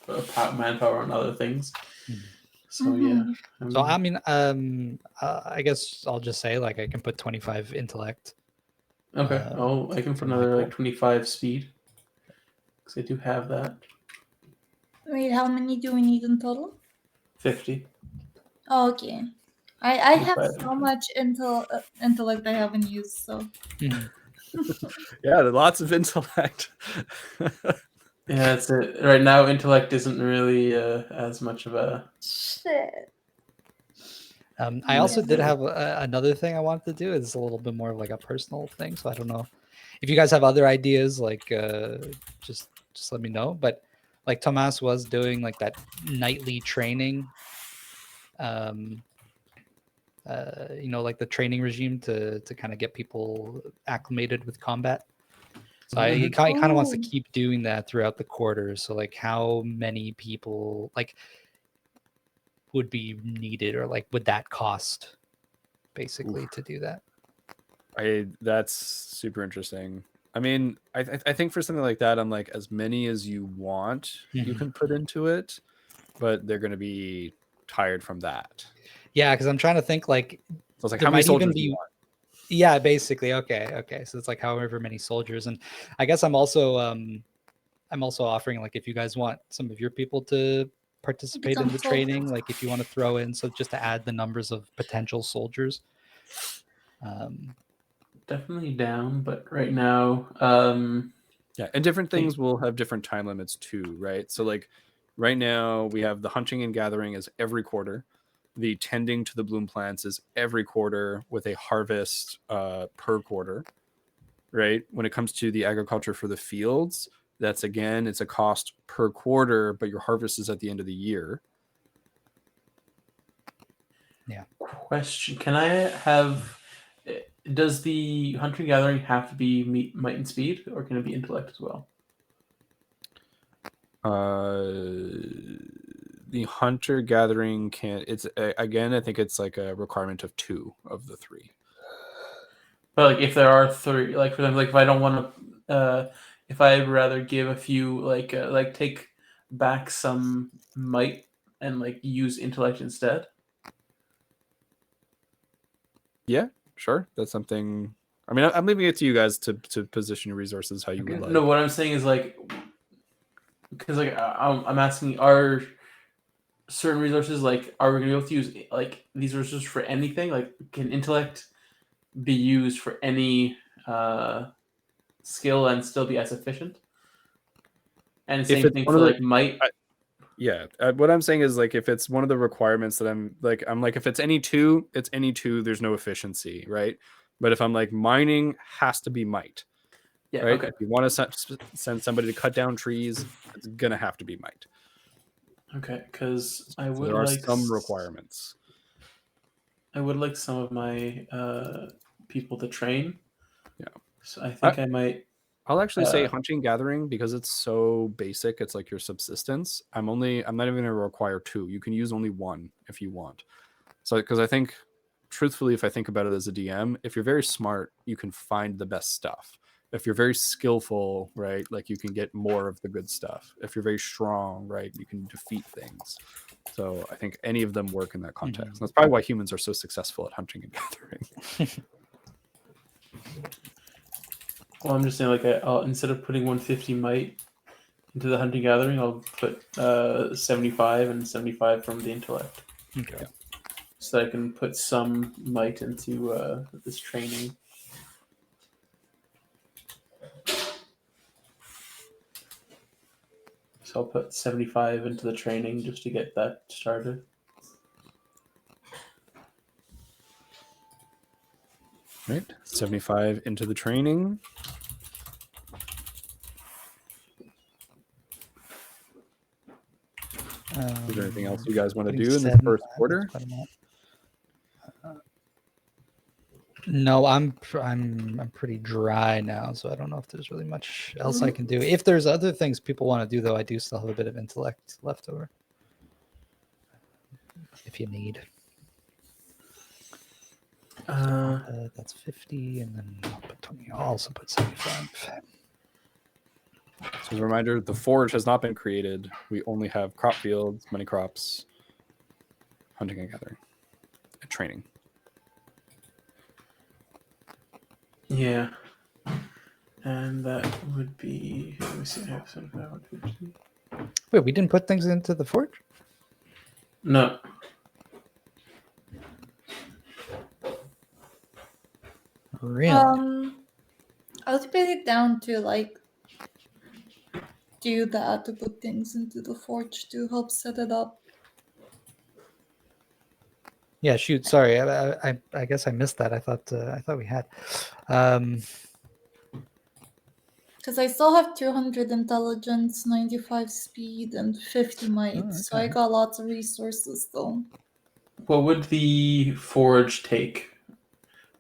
manpower on other things. Mhm. So yeah. So I mean, I guess I'll just say like I can put 25 intellect. Okay. I can for put another like Michael. 25 speed because I do have that. Wait, how many do we need in total? 50. Oh, okay. I have 25. so much intellect I haven't used, so. Mhm. Yeah, lots of intellect. Yeah, that's it. Right now, intellect isn't really as much of a. Shit. I also did have another thing I wanted to do. It's a little bit more of like a personal thing, so I don't know if you guys have other ideas. Like, just let me know. But like Tomas was doing like that nightly training, like the training regime to kind of get people acclimated with combat. So he kind of wants to keep doing that throughout the quarter. So like, how many people like would be needed, or like would that cost basically to do that? That's super interesting. I mean, I think for something like that, I'm like, as many as you want, you can put into it, but they're going to be tired from that. Yeah, because I'm trying to think like, so it's like there how many might even soldiers do be. you want? Yeah, basically. Okay. So it's like however many soldiers, and I guess I'm also offering like if you guys want some of your people to participate in Become the soldiers. training, like if you want to throw in, so just to add the numbers of potential soldiers. Definitely down, but right now, Yeah, and different things will have different time limits too, right? So like right now we have the hunting and gathering is every quarter. The tending to the bloom plants is every quarter with a harvest per quarter, right? When it comes to the agriculture for the fields, that's again, it's a cost per quarter, but your harvest is at the end of the year. Yeah. question: Can I have? Does the hunting gathering have to be might and speed, or can it be intellect as well? The hunter gathering it's again, I think it's like a requirement of 2 of the 3. But like, if there are 3, like for example, like if I don't want to, if I'd rather give a few, like take back some might and like use intellect instead. Yeah, sure. That's something. I mean, I'm leaving it to you guys to position your resources how you would like. No, what I'm saying is like, because like I'm asking, are certain resources like are we gonna be able to use like these resources for anything? Like, can intellect be used for any skill and still be as efficient? And If same it's thing one for of the, like might. yeah, what I'm saying is like if it's one of the requirements that I'm like if it's any 2, it's any 2. There's no efficiency, right? But if I'm like mining has to be might, Yeah. right? Okay. If you want to send somebody to cut down trees, it's gonna have to be might. Okay, because I So would there are like some requirements. I would like some of my people to train. Yeah. So I think I might. I'll actually say hunting gathering because it's so basic. It's like your subsistence. I'm not even going to require 2. You can use only 1 if you want. So because I think, truthfully, if I think about it as a DM, if you're very smart, you can find the best stuff. If you're very skillful, right, like you can get more of the good stuff. If you're very strong, right, you can defeat things. So I think any of them work in that context. Mhm. That's probably why humans are so successful at hunting and gathering. Well, I'm just saying, like, I'll instead of putting 150 might into the hunting gathering, I'll put 75 and 75 from the intellect, Okay. so that I can put some might into this training. So I'll put 75 into the training just to get that started. Right, 75 into the training. Is there anything else you guys want to putting do in this 7 first that's quarter? quite a lot. No, I'm pretty dry now, so I don't know if there's really much else I can do. If there's other things people want to do, though, I do still have a bit of intellect left over. If you need. That's 50, and then I'll also put 75. So as a reminder, the forge has not been created. We only have crop fields, money crops, hunting and gathering, and training. Yeah. And that would be, let me see, I have 750. Wait, we didn't put things into the forge? No. Really? I'll put it down to like do that to put things into the forge to help set it up. Yeah, shoot. Sorry, I guess I missed that. I thought we had. Because I still have 200 intelligence, 95 speed, and 50 might. Oh, So I okay. got lots of resources though. What would the forge take?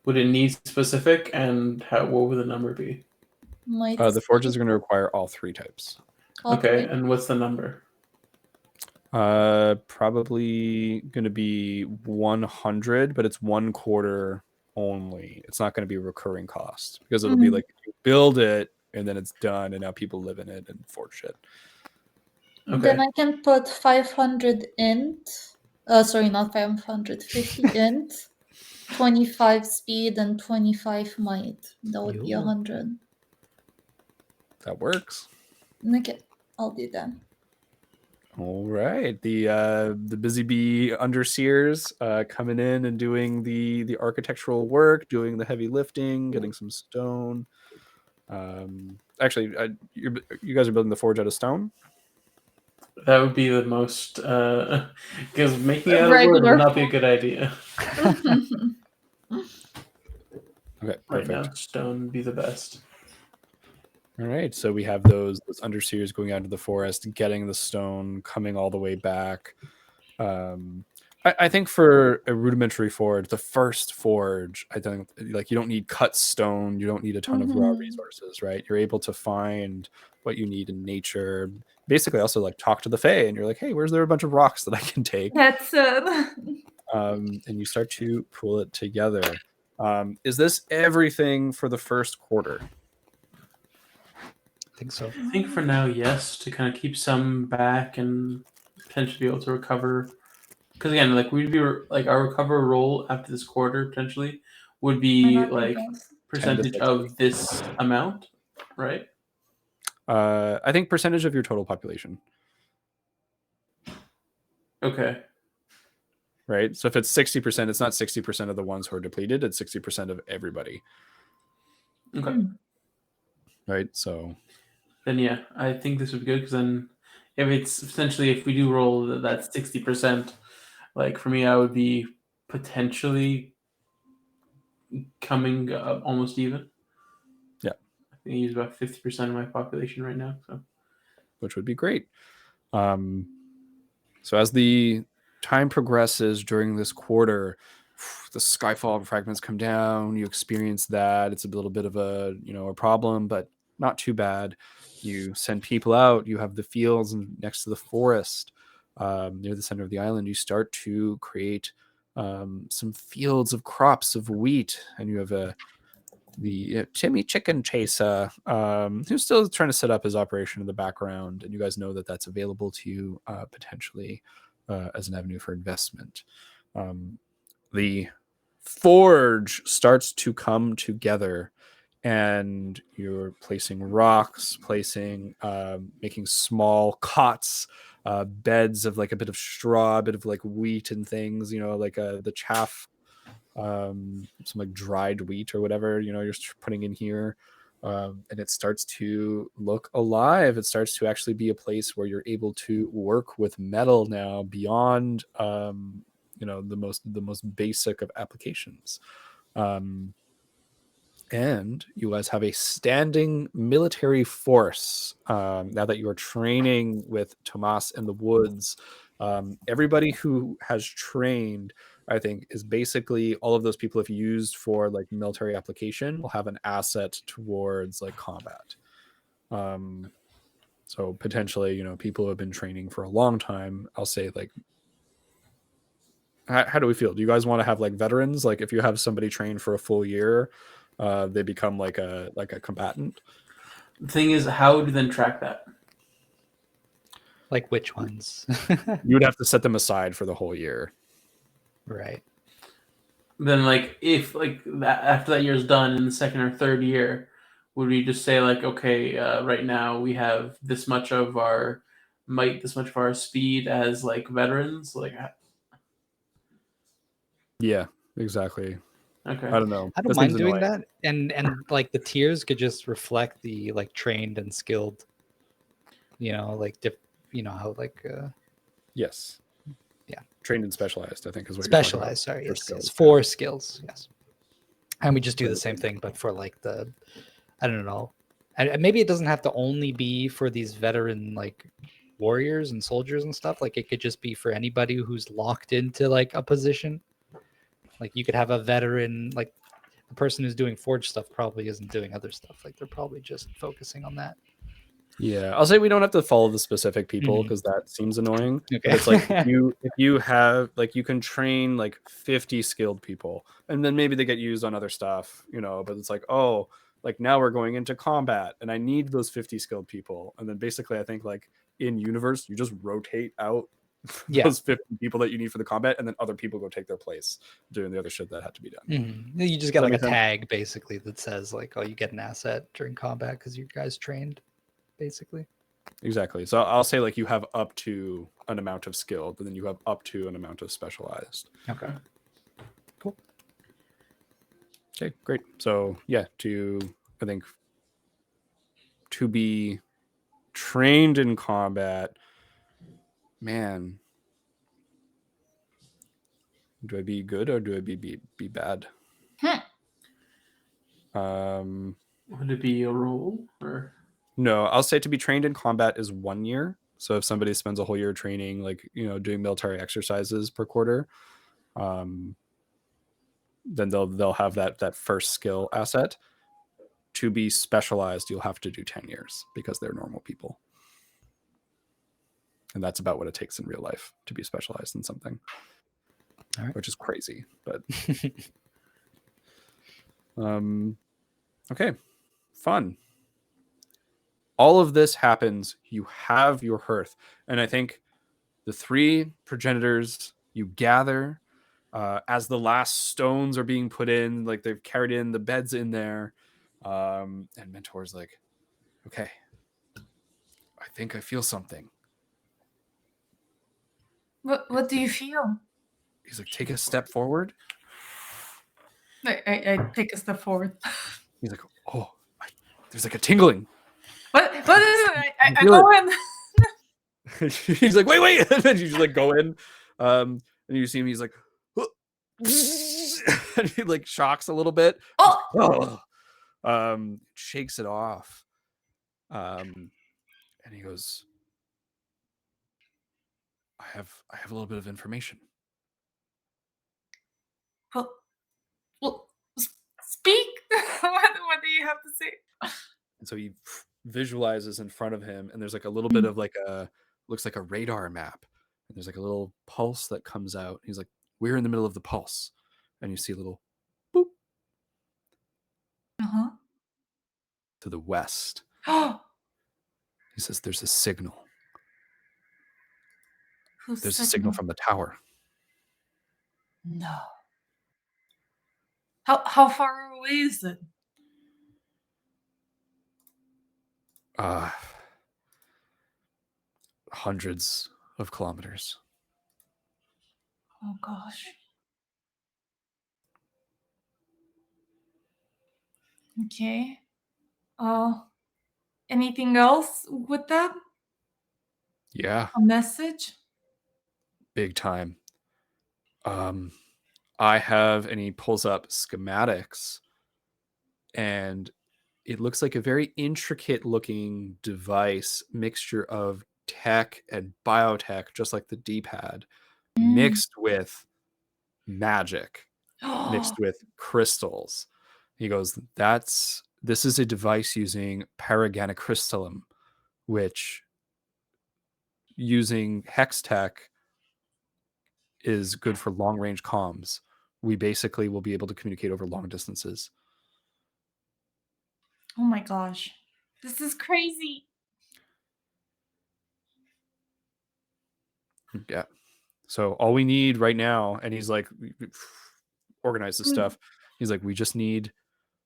Would it need specific, and what would the number be? Might The forges are going to require all 3 types. Okay, and what's the number? Probably going to be 100, but it's 1 quarter only. It's not going to be a recurring cost because it'll be like you build it and then it's done, and now people live in it and forge it. Okay. Then I can put 500 int. Sorry, not 500. 50 int, 25 speed, and 25 might. That would be Yo. 100. That works. Okay, I'll do that. All right, the busy bee underseers coming in and doing the architectural work, doing the heavy lifting, getting some stone. Actually, you guys are building the forge out of stone. That would be the most, because making it out of wood Regular would not be a good idea. Okay, Right perfect. now, stone would be the best. All right, so we have those underseers going out into the forest, getting the stone, coming all the way back. I think for a rudimentary forge, the first forge, I think like you don't need cut stone, you don't need a ton of raw resources, right? You're able to find what you need in nature. Basically, also like talk to the Fae, and you're like, hey, where's there a bunch of rocks that I can take? That's it. And you start to pull it together. Is this everything for the first quarter? I think so. I think for now, yes, to kind of keep some back and potentially be able to recover. Because again, like we'd be like our recover roll after this quarter potentially would be like percentage of this amount, right? I think percentage of your total population. Okay. Right. So if it's 60%, it's not 60% of the ones who are depleted. It's 60% of everybody. Okay. Right. So then yeah, I think this would be good because then if it's essentially if we do roll that 60%, like for me, I would be potentially coming almost even. Yeah, I think I use about 50% of my population right now, so which would be great. So as the time progresses during this quarter, the skyfall fragments come down. You experience that. It's a little bit of a problem, but not too bad. You send people out. You have the fields next to the forest near the center of the island. You start to create some fields of crops of wheat, and you have the Timmy Chicken Chaser, who's still trying to set up his operation in the background, and you guys know that that's available to you potentially as an avenue for investment. The forge starts to come together, and you're placing rocks, making small cots, beds of like a bit of straw, a bit of like wheat and things, like the chaff, some like dried wheat or whatever, you're putting in here. And it starts to look alive. It starts to actually be a place where you're able to work with metal now beyond the most basic of applications. And you guys have a standing military force now that you are training with Tomas in the woods. Everybody who has trained, I think, is basically all of those people, if used for like military application, will have an asset towards like combat. So potentially, people who have been training for a long time, I'll say like, how do we feel? Do you guys want to have like veterans? Like if you have somebody trained for a full year, they become like a combatant. The thing is, how would you then track that? Like which ones? You would have to set them aside for the whole year. Right. Then, like, if like that after that year's done in the second or third year, would we just say like, okay, right now we have this much of our might, this much of our speed as like veterans? Like, Yeah, exactly. okay, I don't know. I don't That seems mind doing annoying. that, and like the tiers could just reflect the like trained and skilled. Like how like Yes. Yeah. Trained and specialized, I think, is what specialized. Sorry, for yes, skills, yes, yeah. 4 skills. Yes, and we just do the So- same thing, but for like the, I don't know, and maybe it doesn't have to only be for these veteran like warriors and soldiers and stuff. Like it could just be for anybody who's locked into like a position. Like you could have a veteran, like the person who's doing forge stuff probably isn't doing other stuff. Like they're probably just focusing on that. Yeah, I'll say we don't have to follow the specific people Mhm. because that seems annoying. Okay. But it's like if you have like you can train like 50 skilled people, and then maybe they get used on other stuff, But it's like, oh, like now we're going into combat, and I need those 50 skilled people, and then basically I think like in universe you just rotate out Yeah. those 50 people that you need for the combat, and then other people go take their place doing the other shit that had to be done. Mhm. You just get Does that like a make sense? tag basically that says like, oh, you get an asset during combat because you guys trained, basically. Exactly. So I'll say like you have up to an amount of skilled, and then you have up to an amount of specialized. Okay. Cool. Okay, great. So yeah, I think to be trained in combat, man, do I be good or do I be bad? would it be a role or? No, I'll say to be trained in combat is 1 year. So if somebody spends a whole year training, like doing military exercises per quarter, then they'll have that first skill asset. To be specialized, you'll have to do 10 years because they're normal people. And that's about what it takes in real life to be specialized in something. All right. Which is crazy, but okay, fun. All of this happens, you have your hearth, and I think the 3 progenitors you gather as the last stones are being put in, like they've carried in the beds in there, and Mentor's like, okay, I think I feel something. What do you feel? He's like, take a step forward. I take a step forward. He's like, oh, there's like a tingling. What is it? I feel go in. He's like, wait, and then you just like go in, and you see him. He's like, and he like shocks a little bit. Oh, Shakes it off, and he goes, I have a little bit of information. well, speak. What do you have to say? And so he visualizes in front of him, and there's like a little bit of like looks like a radar map, and there's like a little pulse that comes out. He's like, we're in the middle of the pulse, and you see a little boop to the west. Oh, He says, there's a signal. who's There's a signal from the tower. No. How far away is it? Hundreds of kilometers. Oh gosh. Okay. Anything else with that? Yeah, A message? big time. I have, and he pulls up schematics, and it looks like a very intricate looking device, mixture of tech and biotech, just like the D-pad, Mm. mixed with magic, mixed with crystals. He goes, this is a device using paraganocrystallum, which using hex tech is good for long range comms. We basically will be able to communicate over long distances. Oh my gosh. This is crazy. Yeah. So all we need right now, and he's like, organize this stuff. He's like, we just need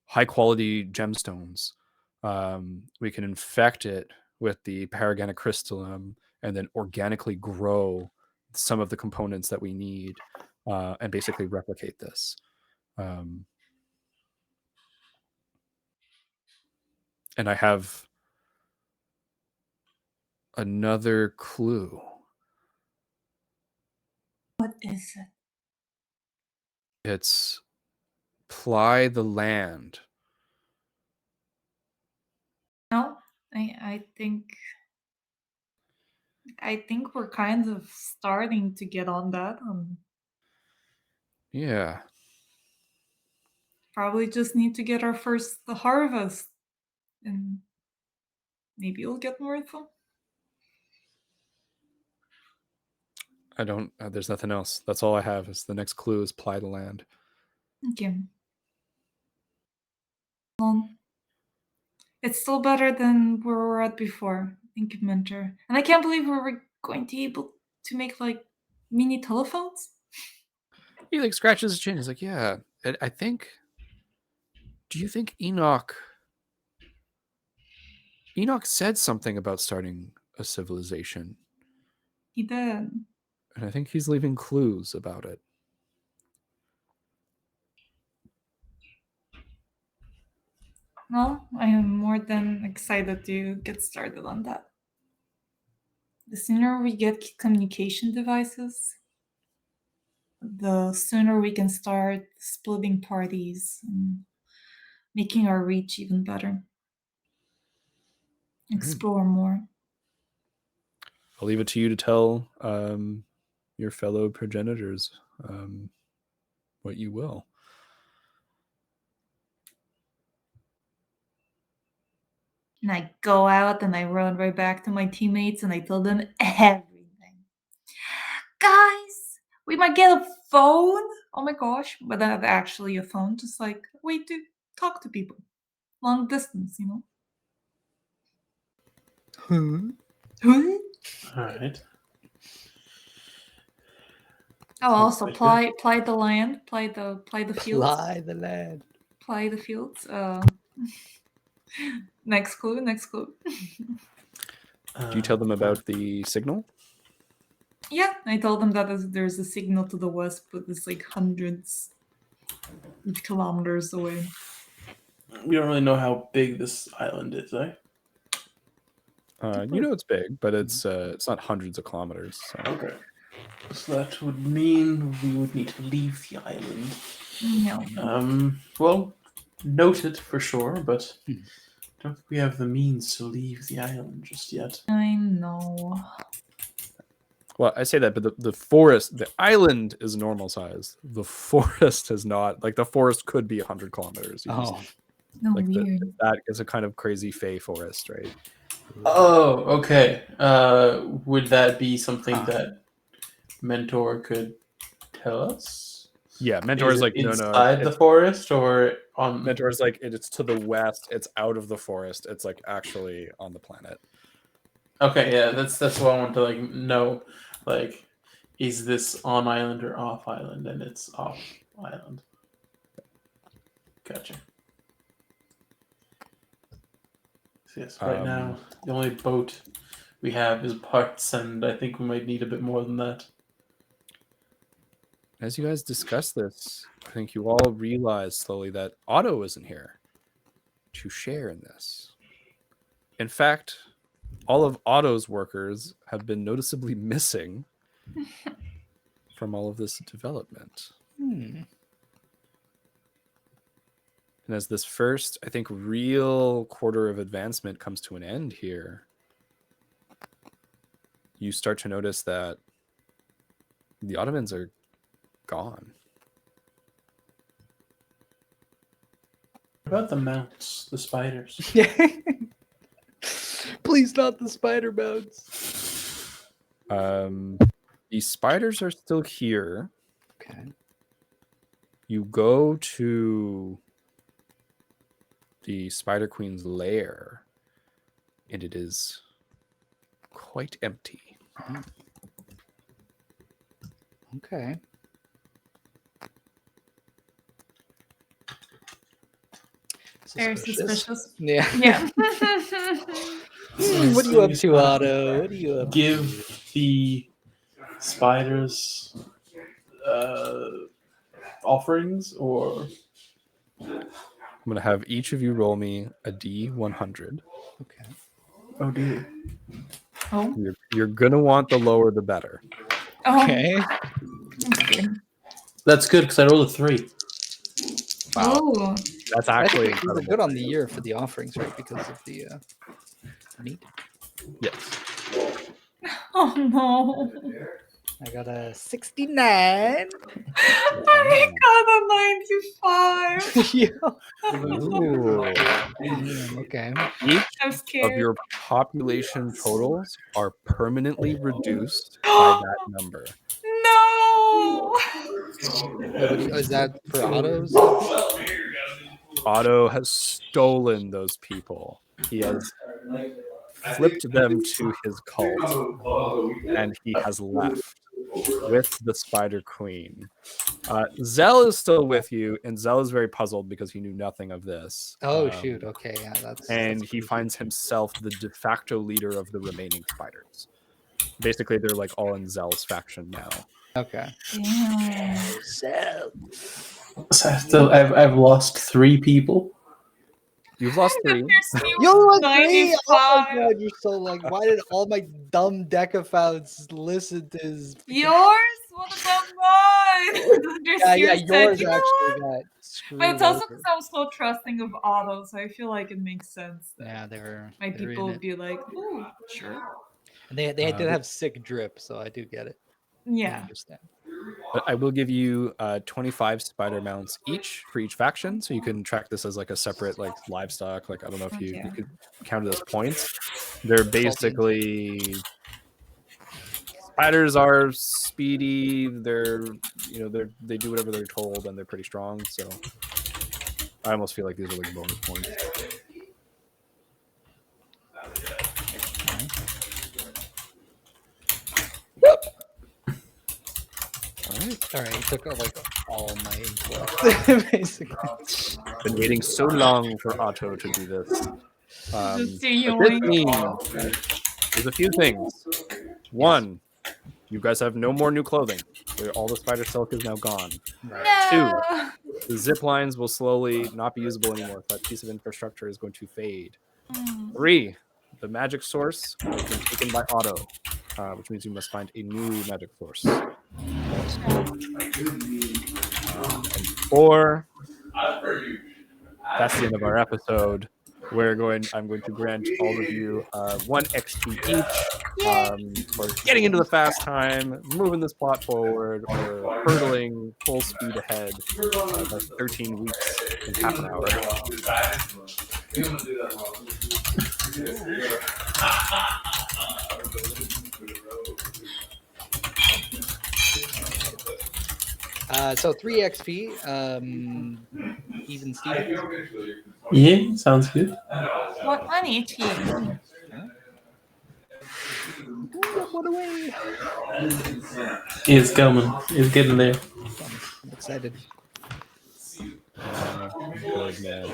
high quality gemstones. We can infect it with the paraganocrystallum and then organically grow some of the components that we need and basically replicate this. And I have another clue. What is it? It's ply the land. No, I think we're kind of starting to get on that. Yeah. Probably just need to get our first the harvest, and maybe we'll get more info. I don't, there's nothing else. That's all I have is the next clue is ply the land. Okay. Well, it's still better than where we were at before. Thank you, Mentor. And I can't believe we were going to be able to make like mini telephones. He like scratches his chin. He's like, yeah, I think, do you think Enoch said something about starting a civilization? He did. And I think he's leaving clues about it. Well, I am more than excited to get started on that. The sooner we get communication devices, the sooner we can start splitting parties and making our reach even better. Explore more. I'll leave it to you to tell your fellow progenitors what you will. And I go out and I run right back to my teammates and I tell them everything. Guys, we might get a phone. Oh my gosh. But not actually a phone, just like a way to talk to people. Long distance, you know? All right. I'll also Sounds ply the land, ply the fields. Ply the land. Ply the fields. Next clue. Do you tell them about the signal? Yeah, I told them that there's a signal to the west, but it's like hundreds of kilometers away. We don't really know how big this island is, eh? You know it's big, but it's not hundreds of kilometers. So. Okay. So that would mean we would need to leave the island. No. Well, noted for sure, but don't think we have the means to leave the island just yet. I know. Well, I say that, but the forest, the island is normal size. The forest is not. Like the forest could be 100 kilometers. You just- Oh, No, like weird. that is a kind of crazy fey forest, right? Oh, okay. Would that be something Huh. that Mentor could tell us? Yeah, Mentor is it like inside the forest or on? Mentor is like it's to the west. It's out of the forest. It's like actually on the planet. Okay, yeah, that's what I want to like know. Like, is this on island or off island? And it's off island. Gotcha. So yes, right now the only boat we have is parts, and I think we might need a bit more than that. As you guys discuss this, I think you all realize slowly that Otto isn't here to share in this. In fact, all of Otto's workers have been noticeably missing from all of this development. And as this first, I think, real quarter of advancement comes to an end here, you start to notice that the ottomans are gone. What about the mounts, the spiders? Please, not the spider mounts. The spiders are still here. Okay. You go to the Spider Queen's lair, and it is quite empty. Okay. Very suspicious. Yeah. Yeah. What are you up to, Otto? What are you up Give the spiders offerings, or I'm going to have each of you roll me a D100. Okay. oh dear. Oh. You're going to want the lower the better. Oh. Okay. Okay. That's good because I rolled a 3. Wow. Oh. That's I actually think these are incredible. good on the year for the offerings, right? Because of the meat. Yes. Oh no. I got a 69. I got a 95. Yeah. Ooh. Okay. Each I'm of scared. your population totals are permanently reduced by that number. No. Is that for autos? Otto has stolen those people. He has flipped them to his cult, and he has left with the Spider Queen. Zell is still with you, and Zell is very puzzled because he knew nothing of this. Oh shoot! Okay, yeah, that's. And that's he creepy. finds himself the de facto leader of the remaining spiders. Basically, they're like all in Zell's faction now. Okay. Damn. So. So I've lost 3 people. You've lost 3. You agree? 95. Oh my god, you're so like. Why did all my dumb decaphounds listen to his? Yours? What about mine? Yeah, Yours said, yours "You know actually what?" got screwed. But it's also over. because I was so trusting of Otto, so I feel like it makes sense that Yeah, they were. my they were people in would it. be like, "Ooh, sure." And they did have sick drip, so I do get it. I Yeah. understand. But I will give you 25 spider mounts each for each faction, so you can track this as like a separate like livestock. Like I don't know if you Okay. could count it as points. They're basically spiders are speedy. They do whatever they're told, and they're pretty strong. So I almost feel like these are like bonus points. All right, he took like all my intellect, basically. Been waiting so long for Otto to do this. Just But this yoink. means there's a few things. One, you guys have no more new clothing. All the spider silk is now gone. No. The zip lines will slowly not be usable anymore. That piece of infrastructure is going to fade. 3, the magic source has been taken by Otto, which means you must find a new magic source. And 4, that's the end of our episode. I'm going to grant all of you 1 XP each for getting into the fast time, moving this plot forward, or hurtling full speed ahead. That's 13 weeks in half an hour. So 3 XP. Even Steven. Yeah, sounds good. What money, HP? What away? It's coming. It's getting there. I'm excited. Good man.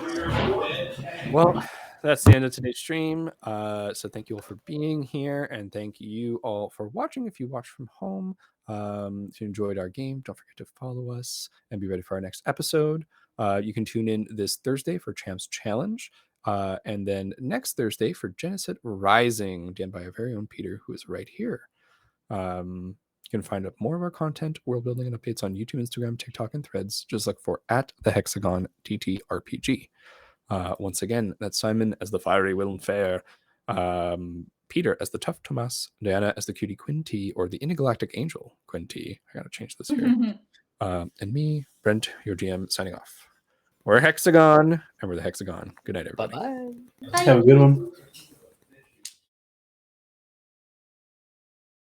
Well, that's the end of today's stream. So thank you all for being here, and thank you all for watching. If you watched from home, if you enjoyed our game, don't forget to follow us and be ready for our next episode. You can tune in this Thursday for Champ's Challenge, and then next Thursday for Genesis Rising, done by our very own Peter, who is right here. You can find out more of our content, world building, and updates on YouTube, Instagram, TikTok, and Threads. Just look for @TheHexagonTTRPG. Once again, that's Simon as the Fiery Will and Fair. Peter as the tough Tomas, Diana as the cutie Quinty, or the intergalactic angel Quinty. I gotta change this here. And me, Brent, your GM, signing off. We're Hexagon, and we're the Hexagon. Good night, Bye everybody. bye. Have a good one.